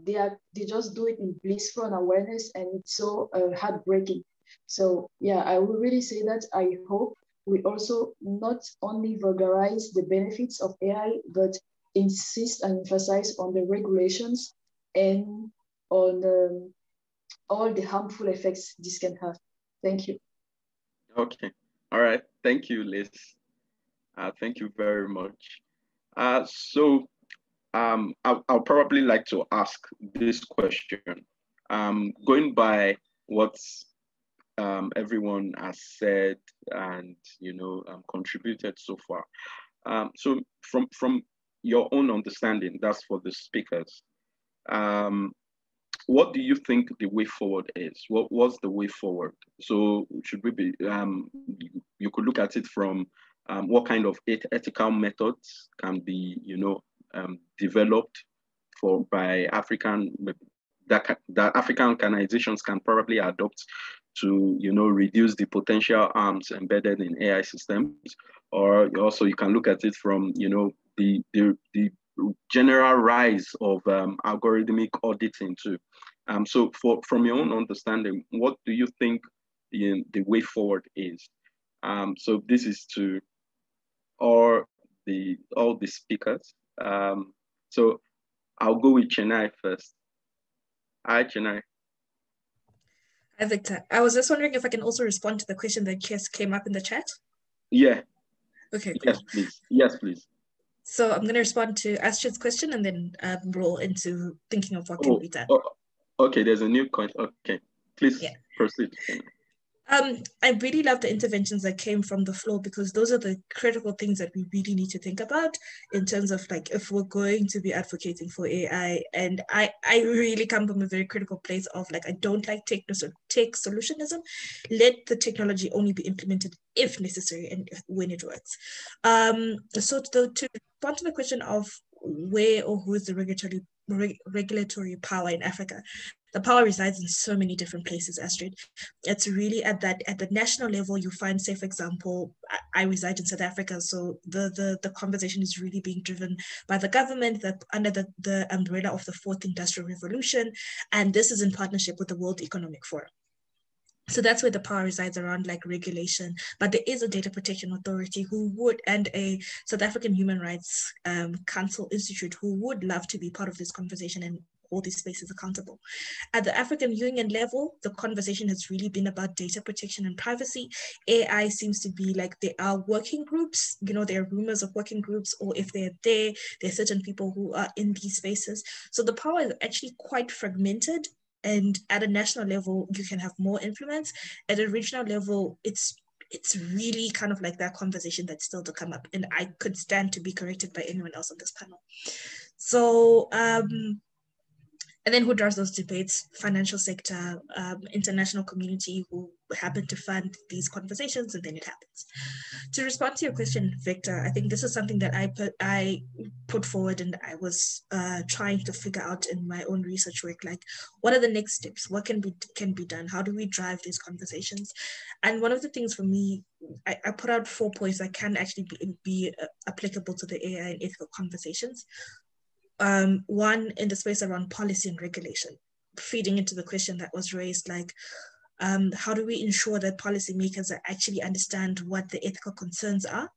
they just do it in blissful unawareness, and it's so heartbreaking. So yeah, I will really say that I hope we also not only vulgarize the benefits of AI, but insist and emphasize on the regulations and on all the harmful effects this can have. Thank you. Okay. All right. Thank you, Liz. Thank you very much. So I'll probably like to ask this question. Going by what everyone has said and contributed so far. So from your own understanding, that's for the speakers. What do you think the way forward is? What's the way forward? So should we be? You could look at it from what kind of ethical methods can be, developed by African that African organizations can probably adopt to, reduce the potential harms embedded in AI systems. Or also you can look at it from, the general rise of algorithmic auditing too. So from your own understanding, what do you think the way forward is? So this is to all the speakers. So I'll go with Chennai first. Hi, Chennai. Hi, Victor. I was just wondering if I can also respond to the question that just came up in the chat. Yeah. Okay, cool. Yes, please. Yes, please. So I'm going to respond to Astrid's question and then roll into thinking of what can be done. Okay, there's a new question. Okay, please proceed. I really love the interventions that came from the floor, because those are the critical things that we really need to think about in terms of like if we're going to be advocating for AI. And I really come from a very critical place of like, I don't like tech solutionism. Let the technology only be implemented if necessary and when it works. So to respond to the question of where or who is the regulatory power in Africa, the power resides in so many different places, Astrid. It's really at the national level. You find, say, for example, I reside in South Africa, so the conversation is really being driven by the government that under the umbrella of the Fourth Industrial Revolution, and this is in partnership with the World Economic Forum. So that's where the power resides around like regulation. But there is a data protection authority and a South African Human Rights Council Institute who would love to be part of this conversation and all these spaces accountable. At the African Union level, the conversation has really been about data protection and privacy. AI seems to be like there are working groups, there are rumors of working groups, or if there are certain people who are in these spaces. So the power is actually quite fragmented. And at a national level, you can have more influence. At a regional level, it's really kind of like that conversation that's still to come up. And I could stand to be corrected by anyone else on this panel. So, and then who does those debates? Financial sector, international community who happen to fund these conversations, and then it happens. To respond to your question, Victor, I think this is something that I put forward and I was trying to figure out in my own research work, like what are the next steps? What can be done? How do we drive these conversations? And one of the things for me, I put out 4 points that can actually be applicable to the AI and ethical conversations. One, in the space around policy and regulation, feeding into the question that was raised, like how do we ensure that policymakers actually understand what the ethical concerns are?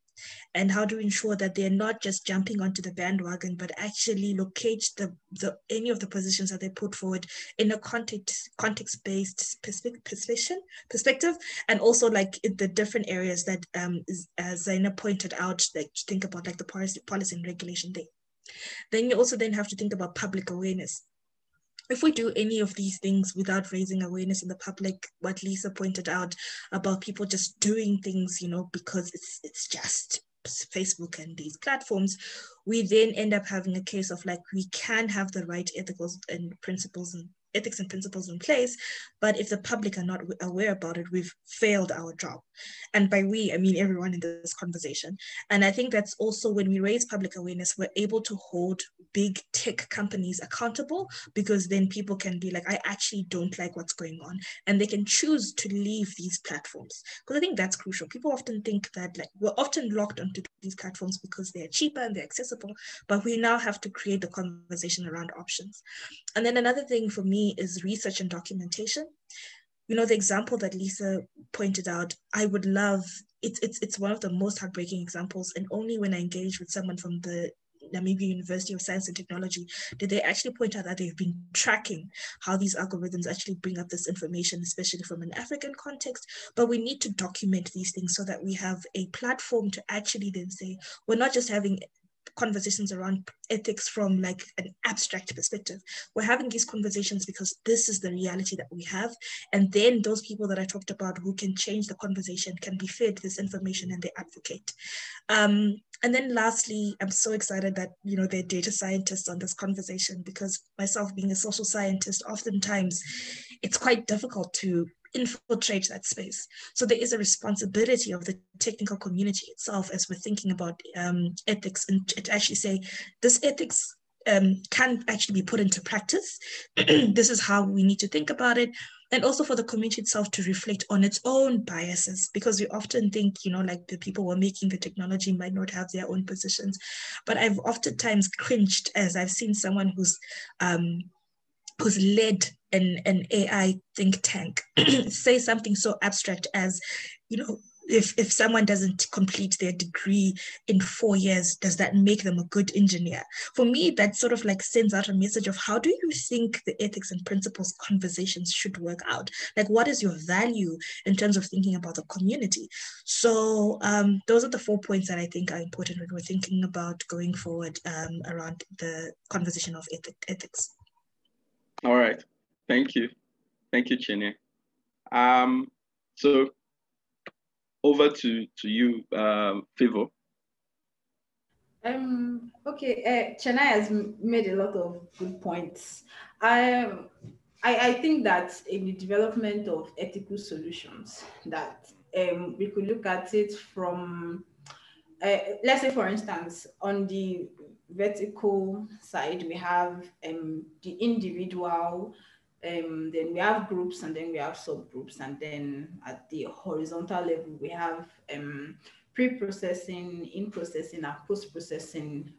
And how do we ensure that they're not just jumping onto the bandwagon, but actually locate any of the positions that they put forward in a context-based perspective, and also like the different areas that as Zaina pointed out, like think about like the policy and regulation thing. Then you also then have to think about public awareness. If we do any of these things without raising awareness in the public, what Lisa pointed out about people just doing things, because it's just Facebook and these platforms, we then end up having a case of like, we can have the right ethics and principles in place, but if the public are not aware about it, we've failed our job. And by we, I mean everyone in this conversation. And I think that's also when we raise public awareness, we're able to hold big tech companies accountable, because then people can be like, I actually don't like what's going on, and they can choose to leave these platforms. Because I think that's crucial. People often think that like we're often locked onto these platforms because they're cheaper and they're accessible, but we now have to create the conversation around options. And then another thing for me is research and documentation. The example that Lisa pointed out, I would love, it's one of the most heartbreaking examples, and only when I engage with someone from the Namibia University of Science and Technology did they actually point out that they've been tracking how these algorithms actually bring up this information, especially from an African context. But we need to document these things so that we have a platform to actually then say, we're not just having conversations around ethics from like an abstract perspective. We're having these conversations because this is the reality that we have. And then those people that I talked about who can change the conversation can be fed this information and they advocate. And then lastly, I'm so excited that, there are data scientists on this conversation, because myself being a social scientist, oftentimes it's quite difficult to infiltrate that space. So there is a responsibility of the technical community itself as we're thinking about ethics, and to actually say this ethics can actually be put into practice. This is how we need to think about it. And also for the community itself to reflect on its own biases, because we often think, like the people who are making the technology might not have their own positions. But I've oftentimes cringed as I've seen someone who's led an AI think tank say something so abstract as, if someone doesn't complete their degree in 4 years, does that make them a good engineer? For me, that sort of like sends out a message of how do you think the ethics and principles conversations should work out? Like, what is your value in terms of thinking about the community? So those are the 4 points that I think are important when we're thinking about going forward around the conversation of ethics. All right. Thank you. Thank you, Chinne. So over to you, Favor. Okay, Chinne has made a lot of good points. I think that in the development of ethical solutions, that we could look at it from, let's say, for instance, on the vertical side, we have the individual, then we have groups, and then we have subgroups, and then at the horizontal level, we have pre-processing, in-processing, and post-processing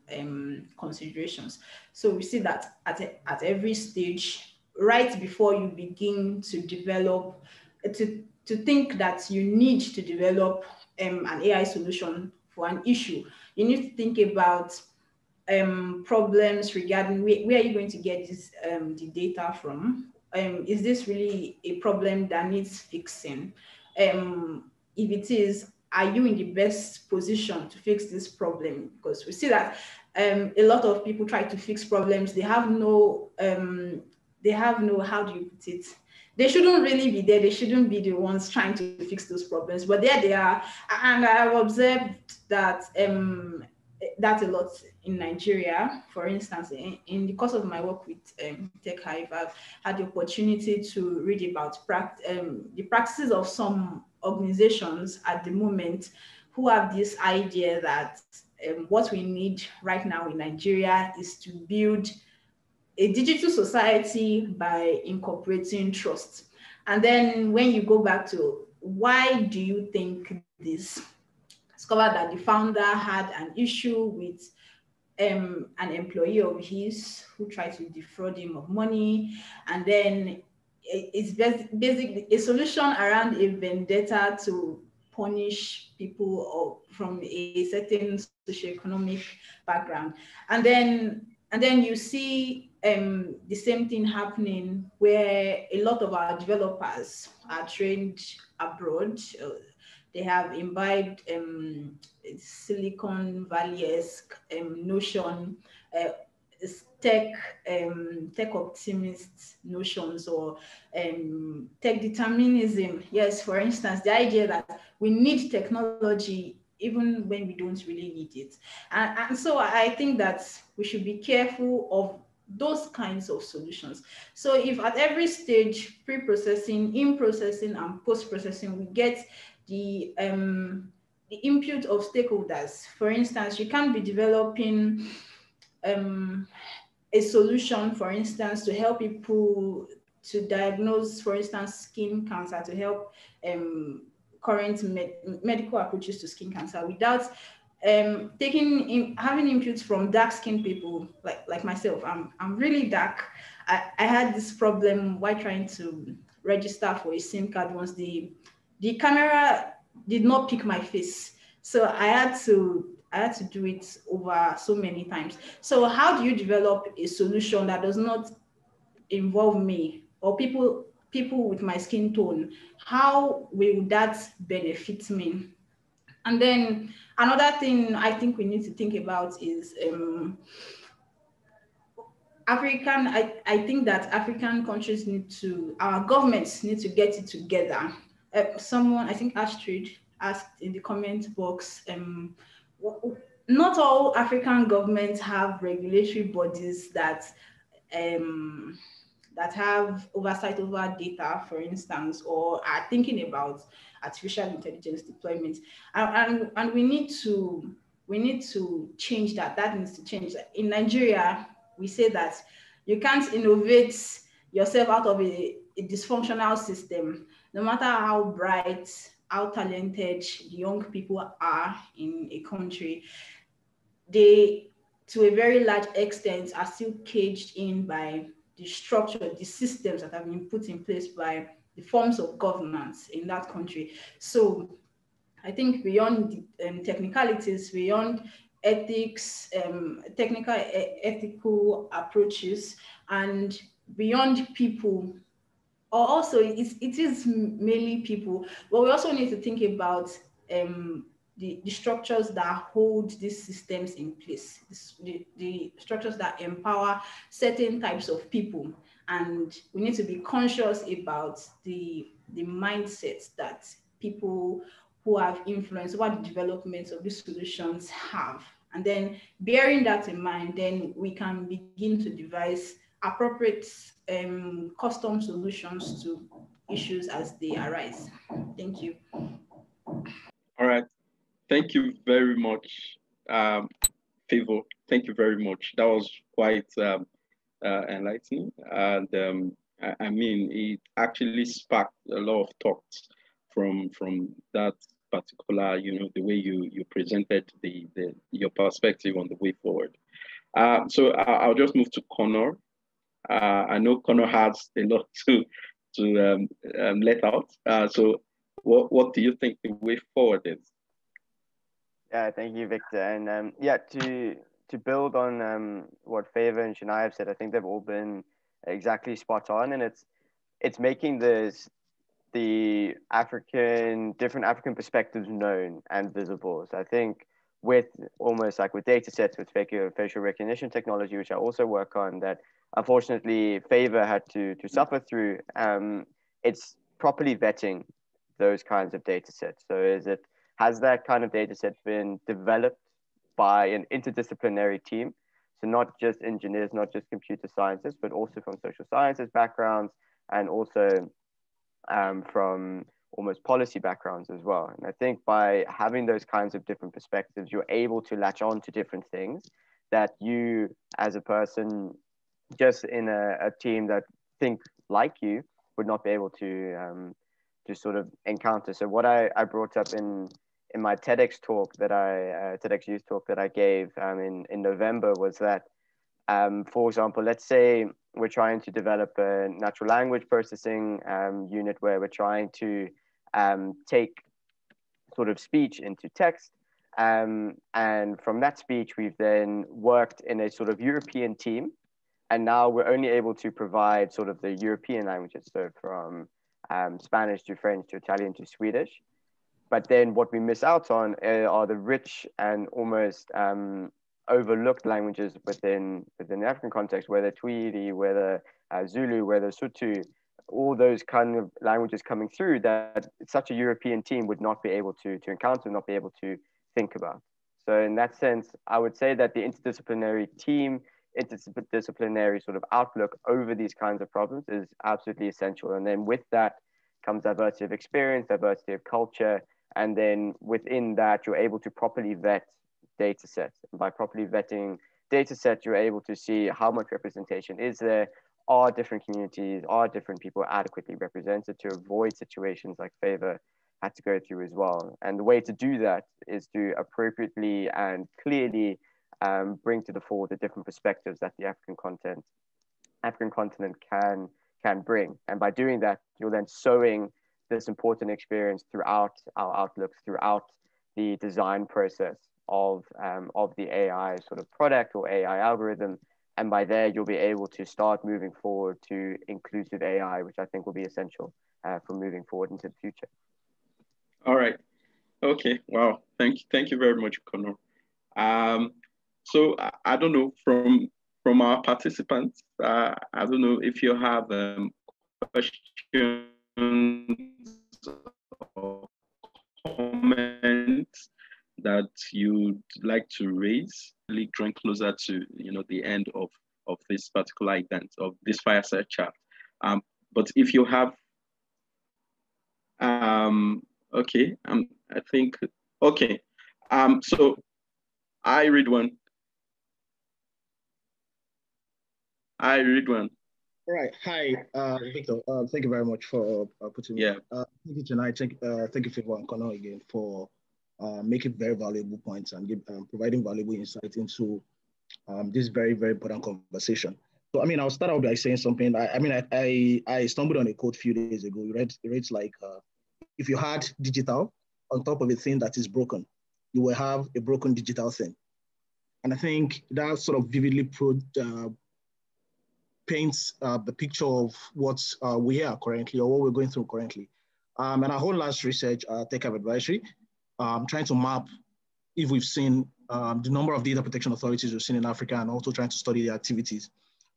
considerations. So we see that at every stage, right before you begin to develop, to think that you need to develop an AI solution for an issue, you need to think about problems regarding where are you going to get this the data from? Is this really a problem that needs fixing? If it is, are you in the best position to fix this problem? Because we see that a lot of people try to fix problems. They have no, how do you put it? They shouldn't really be there. They shouldn't be the ones trying to fix those problems, but there they are. And I've observed that that's a lot in Nigeria. For instance, in the course of my work with Tech Hive, I've had the opportunity to read about the practices of some organizations at the moment who have this idea that what we need right now in Nigeria is to build a digital society by incorporating trust. And then when you go back to why do you think this, discovered that the founder had an issue with an employee of his who tried to defraud him of money. And then it's basically a solution around a vendetta to punish people from a certain socioeconomic background. And then you see the same thing happening where a lot of our developers are trained abroad. They have imbibed Silicon Valley-esque notion, tech optimist notions, or tech determinism. Yes, for instance, the idea that we need technology even when we don't really need it. And so I think that we should be careful of those kinds of solutions. So if at every stage, pre-processing, in-processing, and post-processing, we get the input of stakeholders. For instance, you can't be developing a solution, for instance, to help people to diagnose, for instance, skin cancer, to help current medical approaches to skin cancer without having inputs from dark-skinned people like myself. I'm really dark. I had this problem while trying to register for a SIM card once. The camera did not pick my face, so I had to do it over so many times. So how do you develop a solution that does not involve me or people with my skin tone? How will that benefit me? And then another thing I think we need to think about is I think that African countries our governments need to get it together. Someone, I think Astrid, asked in the comment box, not all African governments have regulatory bodies that have oversight over data, for instance, or are thinking about artificial intelligence deployment. And we need to change that. That needs to change. In Nigeria, we say that you can't innovate yourself out of a dysfunctional system. No matter how bright, how talented the young people are in a country, they, to a very large extent, are still caged in by the structure, the systems that have been put in place by the forms of governance in that country. So I think beyond technicalities, beyond ethics, ethical approaches, and beyond people, or also it is mainly people, but we also need to think about the structures that hold these systems in place, the structures that empower certain types of people. And we need to be conscious about the mindsets that people who have influence over the development of these solutions have. And then bearing that in mind, then we can begin to devise appropriate custom solutions to issues as they arise. Thank you. All right. Thank you very much, Favor. Thank you very much. That was quite enlightening. And I mean, it actually sparked a lot of thoughts from that particular, the way you presented your perspective on the way forward. So I'll just move to Connor. I know Connor has a lot to let out. So what do you think the way forward is? Yeah, thank you, Victor. And yeah, to build on what Favor and Shania have said, I think they've all been exactly spot on, and it's making the different African perspectives known and visible. So I think with almost like with data sets, with facial recognition technology, which I also work on, that unfortunately Favor had to suffer through, it's properly vetting those kinds of data sets. So has that kind of data set been developed by an interdisciplinary team? So not just engineers, not just computer scientists, but also from social sciences backgrounds, and also from almost policy backgrounds as well. And I think by having those kinds of different perspectives, you're able to latch on to different things that you as a person just in a team that think like you would not be able to sort of encounter. So what I brought up in my TEDx talk TEDx Youth talk that I gave in November was that, for example, let's say we're trying to develop a natural language processing unit where we're trying to take sort of speech into text. And from that speech, we've then worked in a sort of European team. And now we're only able to provide sort of the European languages, so from Spanish to French to Italian to Swedish. But then what we miss out on are the rich and almost overlooked languages within the African context, whether Tweedy, whether Zulu, whether Sotho, all those kind of languages coming through that such a European team would not be able to encounter, not be able to think about. So in that sense, I would say that the interdisciplinary sort of outlook over these kinds of problems is absolutely essential. And then with that comes diversity of experience, diversity of culture, and then within that, you're able to properly vet data sets. And by properly vetting data sets, you're able to see how much representation is there, are different communities, are different people adequately represented, to avoid situations like Favor had to go through as well. And the way to do that is to appropriately and clearly bring to the fore the different perspectives that the African continent can bring. And by doing that, you're then sowing this important experience throughout our outlooks, throughout the design process of the AI sort of product or AI algorithm. And by there, you'll be able to start moving forward to inclusive AI, which I think will be essential for moving forward into the future. All right. Okay. Wow. Thank you very much, Connor. So I don't know from our participants. I don't know if you have questions or comments that you'd like to raise, really drawing closer to the end of this particular event, of this fireside chat. But if you have okay, I think okay. So I read one. All right. Hi, Victor. Thank you very much for putting me. Thank you tonight. Thank you, Favor and Connor, again for making very valuable points and providing valuable insight into this very, very important conversation. So, I mean, I'll start out by saying something. I stumbled on a quote a few days ago. It reads like, if you had digital on top of a thing that is broken, you will have a broken digital thing. And I think that sort of vividly paints the picture of what we are currently, or what we're going through currently. And our whole last research, Tech Hub Advisory, trying to map if we've seen the number of data protection authorities we've seen in Africa, and also trying to study their activities.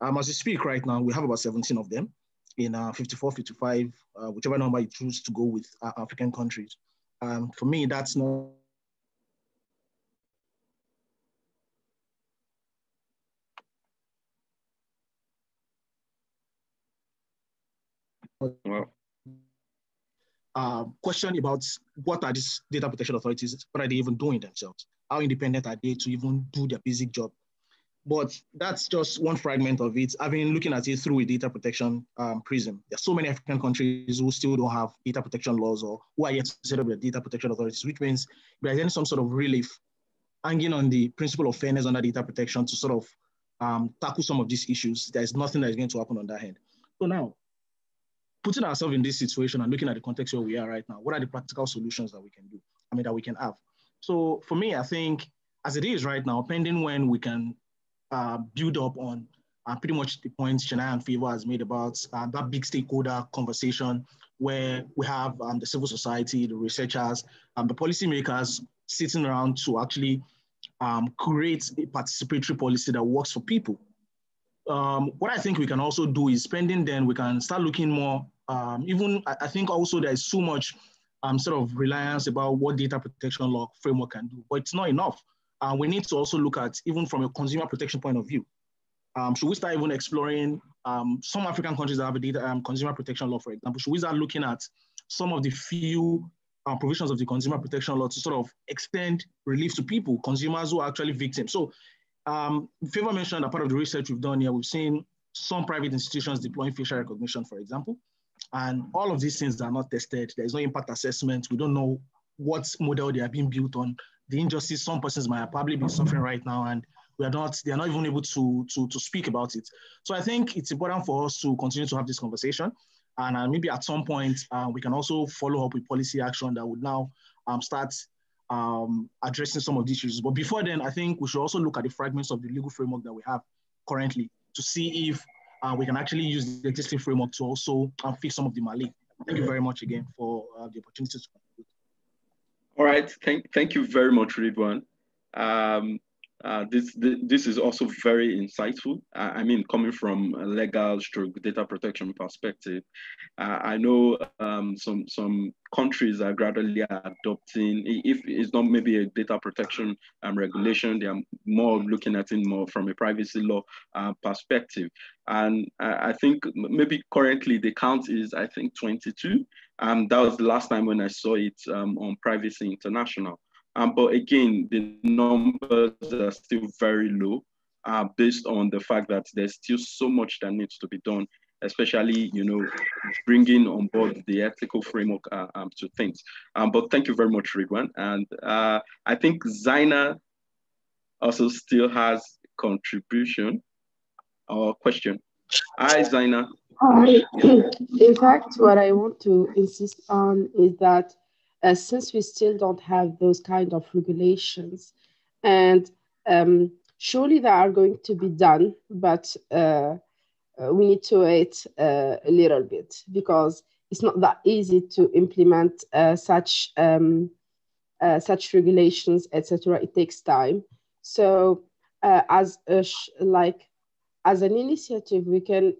As we speak right now, we have about 17 of them in 54, 55, whichever number you choose to go with African countries. For me, that's not question about what are these data protection authorities, what are they even doing themselves? How independent are they to even do their basic job? But that's just one fragment of it. I've been looking at it through a data protection prism. There's so many African countries who still don't have data protection laws, or who are yet to set up their data protection authorities, which means there's then some sort of relief hanging on the principle of fairness under data protection to sort of tackle some of these issues. There's nothing that is going to happen on that end. So now, putting ourselves in this situation and looking at the context where we are right now, what are the practical solutions that we can do? I mean, that we can have. So for me, I think as it is right now, pending when we can build up on pretty much the points Shania and Favor has made about that big stakeholder conversation where we have the civil society, the researchers, the policymakers sitting around to actually create a participatory policy that works for people. What I think we can also do is pending then we can start looking more, I think also there's so much sort of reliance about what data protection law framework can do, but it's not enough. We need to also look at, even from a consumer protection point of view, should we start even exploring some African countries that have a data consumer protection law, for example? Should we start looking at some of the few provisions of the consumer protection law to sort of extend relief to people, consumers who are actually victims? So Favor mentioned that part of the research we've done here, we've seen some private institutions deploying facial recognition, for example, and all of these things are not tested. There's no impact assessment. We don't know what model they are being built on. The injustice some persons might probably be suffering right now, and they are not even able to speak about it. So I think it's important for us to continue to have this conversation, and maybe at some point we can also follow up with policy action that would now start addressing some of these issues. But before then, I think we should also look at the fragments of the legal framework that we have currently to see if we can actually use the existing framework to also fix some of the malice. Thank you very much again for the opportunity to contribute. All right, thank you very much, Ridwan. This is also very insightful. I mean, coming from a legal stroke data protection perspective, I know some countries are gradually adopting, if it's not maybe a data protection regulation, they are more looking at it more from a privacy law perspective. And I think maybe currently the count is, I think, 22. That was the last time when I saw it on Privacy International. But again, the numbers are still very low based on the fact that there's still so much that needs to be done, especially, bringing on board the ethical framework to things. But thank you very much, Ridwan. And I think Zaina also still has contribution or question. Hi, Zaina. In fact, what I want to insist on is that since we still don't have those kind of regulations, and surely they are going to be done, but we need to wait a little bit, because it's not that easy to implement such regulations, etc. It takes time. So as an initiative, we can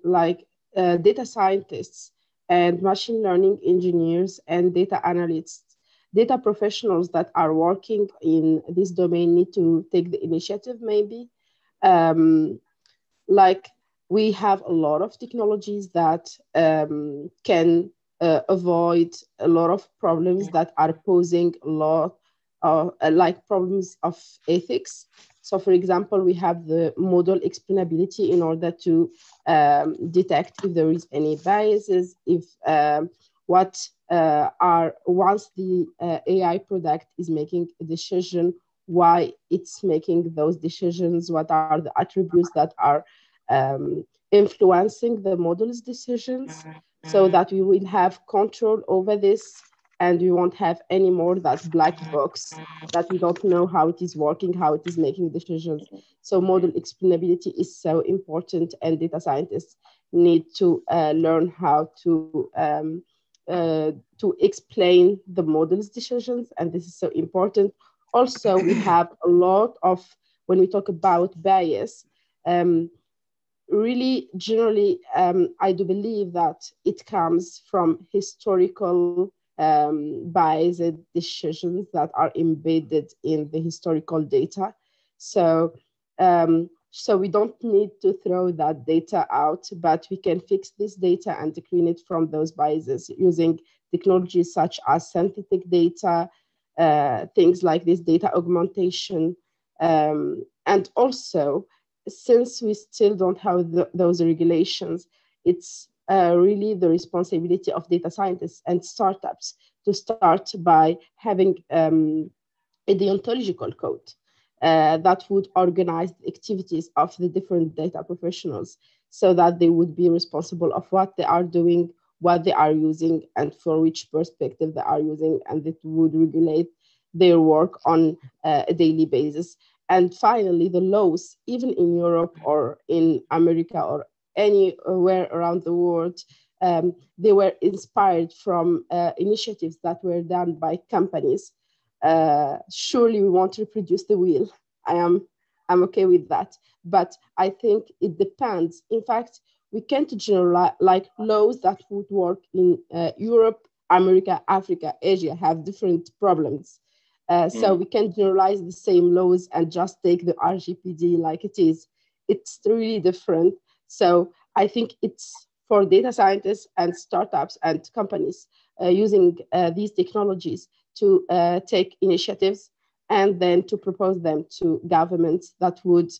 data scientists and machine learning engineers and data analysts, data professionals that are working in this domain need to take the initiative maybe. We have a lot of technologies that can avoid a lot of problems that are posing a lot of problems of ethics. So for example, we have the model explainability in order to detect if there is any biases, if once the AI product is making a decision, why it's making those decisions, what are the attributes that are influencing the model's decisions, so that we will have control over this and we won't have any more that black box that we don't know how it is working, how it is making decisions. So model explainability is so important, and data scientists need to learn how to explain the model's decisions, and this is so important. Also, we have a lot of, when we talk about bias, really generally, I do believe that it comes from historical biased decisions that are embedded in the historical data. So, so we don't need to throw that data out, but we can fix this data and clean it from those biases using technologies such as synthetic data, things like this data augmentation, and also, since we still don't have those regulations, it's really the responsibility of data scientists and startups to start by having a deontological code that would organize the activities of the different data professionals so that they would be responsible of what they are doing, what they are using, and for which perspective they are using, and it would regulate their work on a daily basis. And finally, the laws, even in Europe or in America or anywhere around the world, they were inspired from initiatives that were done by companies. Surely we want to reproduce the wheel. I'm okay with that. But I think it depends. In fact, we can't generalize, like laws that would work in Europe, America, Africa, Asia have different problems. So we can generalize the same laws and just take the RGPD like it is. It's really different. So I think it's for data scientists and startups and companies using these technologies to take initiatives and then to propose them to governments that would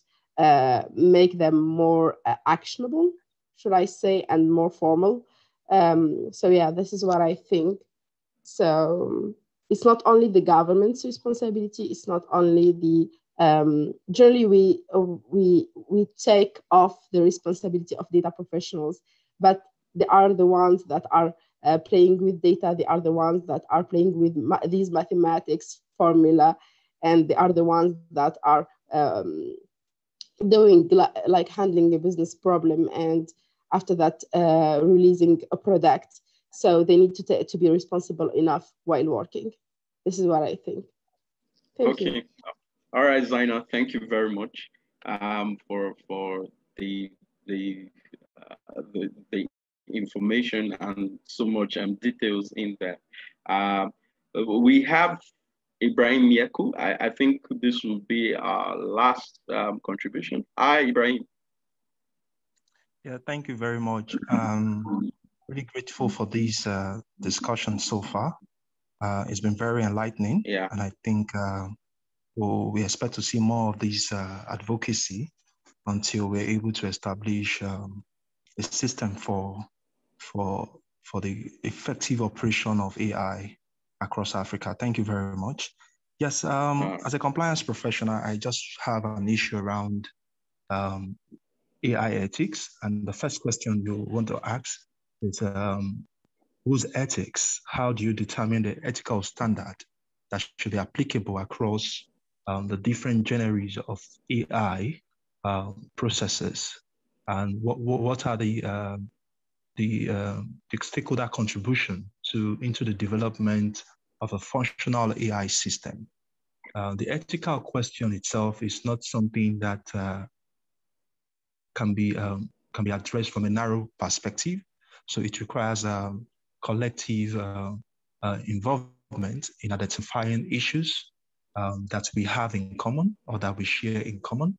make them more actionable, should I say, and more formal. So yeah, this is what I think. So it's not only the government's responsibility. It's not only the generally we take off the responsibility of data professionals, but they are the ones that are playing with data. They are the ones that are playing with these mathematics formula, and they are the ones that are doing like handling a business problem, and after that releasing a product. So they need to be responsible enough while working. This is what I think. Thank you. All right, Zaina, thank you very much for the information and so much details in there. We have Ibrahim Yeku. I think this will be our last contribution. Hi, Ibrahim. Yeah, thank you very much. Really grateful for this discussion so far. It's been very enlightening. Yeah. And I think we expect to see more of this advocacy until we're able to establish a system for the effective operation of AI across Africa. Thank you very much. Yes, as a compliance professional, I just have an issue around AI ethics. And the first question you want to ask is, whose ethics? How do you determine the ethical standard that should be applicable across the different genres of AI processes? And what are the stakeholder contribution into the development of a functional AI system? The ethical question itself is not something that can be addressed from a narrow perspective. So it requires collective involvement in identifying issues that we have in common or that we share in common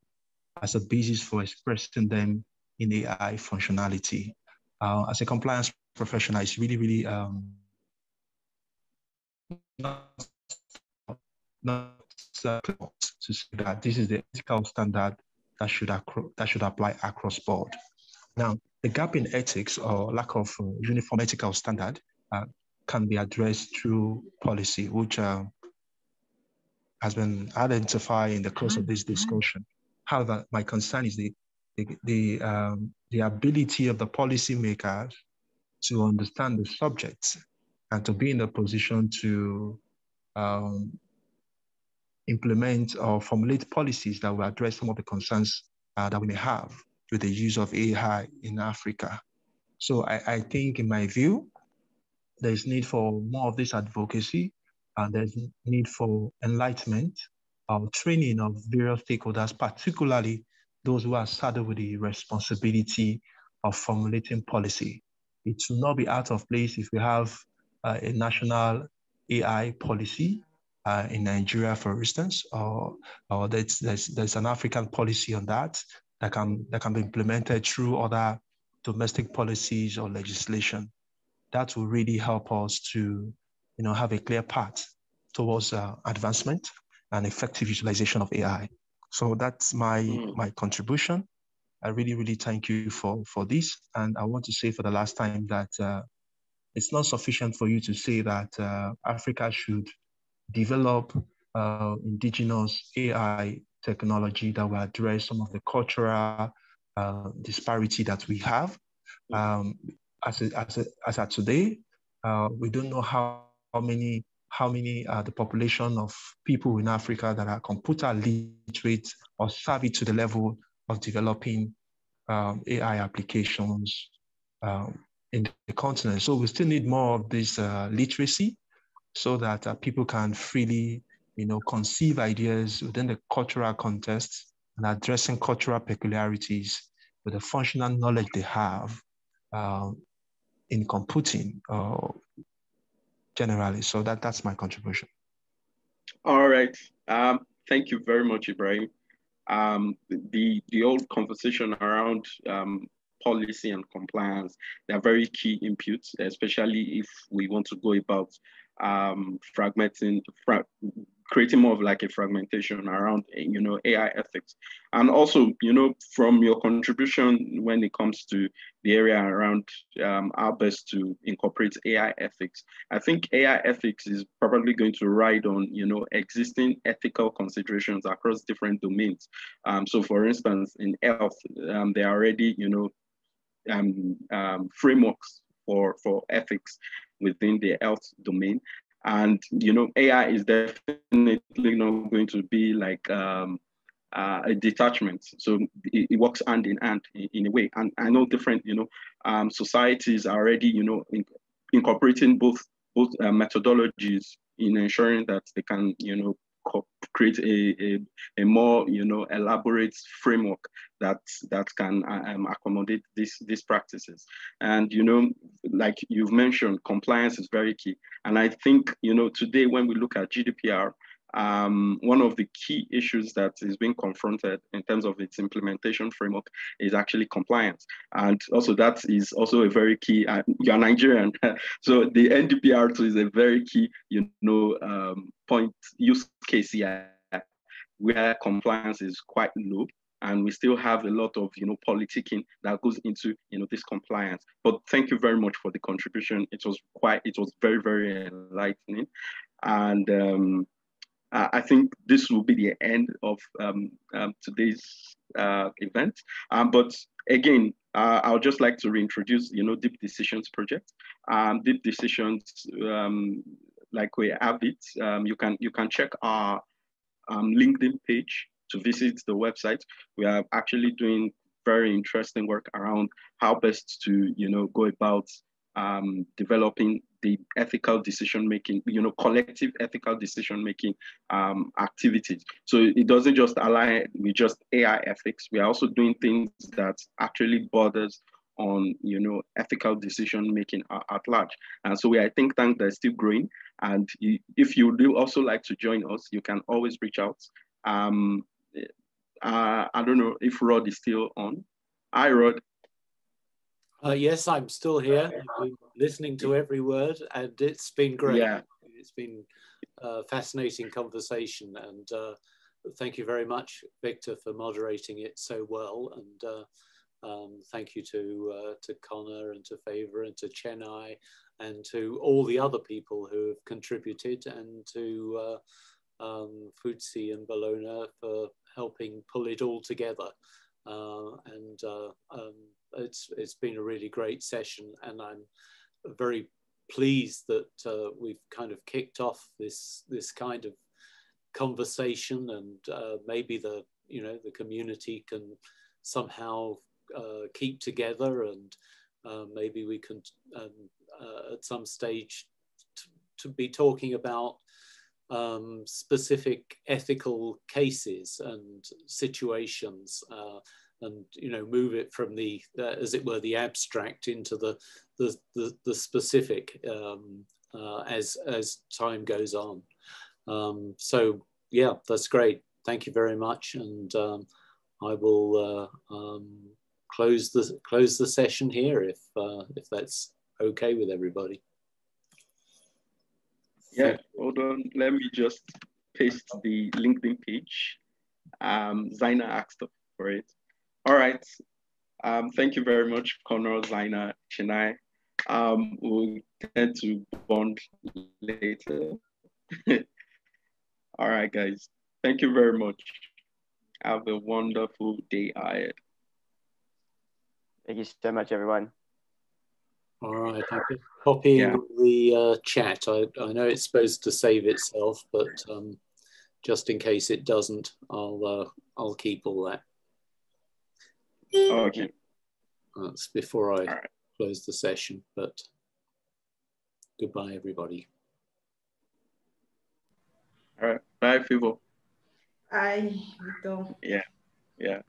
as a basis for expressing them in AI functionality. As a compliance professional, it's really, really not to say that this is the ethical standard that should apply across board. Now, the gap in ethics or lack of uniform ethical standard can be addressed through policy, which has been identified in the course of this discussion. However, my concern is the ability of the policymakers to understand the subjects and to be in a position to implement or formulate policies that will address some of the concerns that we may have with the use of AI in Africa. So I think, in my view, there's need for more of this advocacy, and there's need for enlightenment, training of various stakeholders, particularly those who are saddled with the responsibility of formulating policy. It should not be out of place if we have a national AI policy in Nigeria, for instance, or there's an African policy on that can be implemented through other domestic policies or legislation. That will really help us to, have a clear path towards advancement and effective utilization of AI. So that's my contribution. I really, really thank you for this. And I want to say for the last time that it's not sufficient for you to say that Africa should develop indigenous AI technology that will address some of the cultural disparity that we have. As of today, we don't know how many the population of people in Africa that are computer literate or savvy to the level of developing AI applications in the continent. So we still need more of this literacy so that people can freely, conceive ideas within the cultural context and addressing cultural peculiarities with the functional knowledge they have in computing generally. So that's my contribution. All right. Thank you very much, Ibrahim. The old conversation around policy and compliance, they are very key inputs, especially if we want to go about creating more of like a fragmentation around, AI ethics. And also, from your contribution when it comes to the area around how best to incorporate AI ethics, I think AI ethics is probably going to ride on, existing ethical considerations across different domains. So for instance, in health, there are already, frameworks for ethics within the health domain. And, AI is definitely not going to be like a detachment. So it works hand in hand in a way. And I know different, societies are already, incorporating both methodologies in ensuring that they can, create a more, elaborate framework that can accommodate these practices. And, like you've mentioned, compliance is very key. And I think, today when we look at GDPR, one of the key issues that is being confronted in terms of its implementation framework is actually compliance. And also that is also a very key, you're Nigerian, so the NDPR2 is a very key, point use case here where compliance is quite low. And we still have a lot of, politicking that goes into, this compliance. But thank you very much for the contribution. It was very, very enlightening. And I think this will be the end of today's event. But again, I would just like to reintroduce, Deep Decisions project. Deep Decisions, like we have it, you can check our LinkedIn page to visit the website. We are actually doing very interesting work around how best to, go about developing the ethical decision-making, collective ethical decision-making activities. So it doesn't just align with just AI ethics. We are also doing things that actually borders on, ethical decision-making at large. And so we are a think tank that's still growing. And if you do also like to join us, you can always reach out. I don't know if Rod is still on. Hi, Rod. Yes, I'm still here. I've been listening to every word, and it's been great. Yeah. It's been a fascinating conversation, and thank you very much, Victor, for moderating it so well. And thank you to Connor and to Favor and to Chennai and to all the other people who have contributed, and to Futsi and Bologna for helping pull it all together. It's been a really great session, and I'm very pleased that we've kind of kicked off this kind of conversation, and maybe the community can somehow keep together, and maybe we can at some stage to be talking about specific ethical cases and situations, and move it from the as it were the abstract into the specific as time goes on. So yeah, that's great. Thank you very much, and I will close the session here if that's okay with everybody. Yeah, hold on. Let me just paste the LinkedIn page. Zaina asked for it. All right. Thank you very much, Connor, Zaina, Chinai. We'll tend to bond later. All right, guys. Thank you very much. Have a wonderful day ahead. Thank you so much, everyone. All right, I'm just copying the chat. I know it's supposed to save itself, but just in case it doesn't, I'll keep all that. Okay. That's before I close the session, but goodbye, everybody. All right. Bye, Fivo. Bye, Victor. Yeah.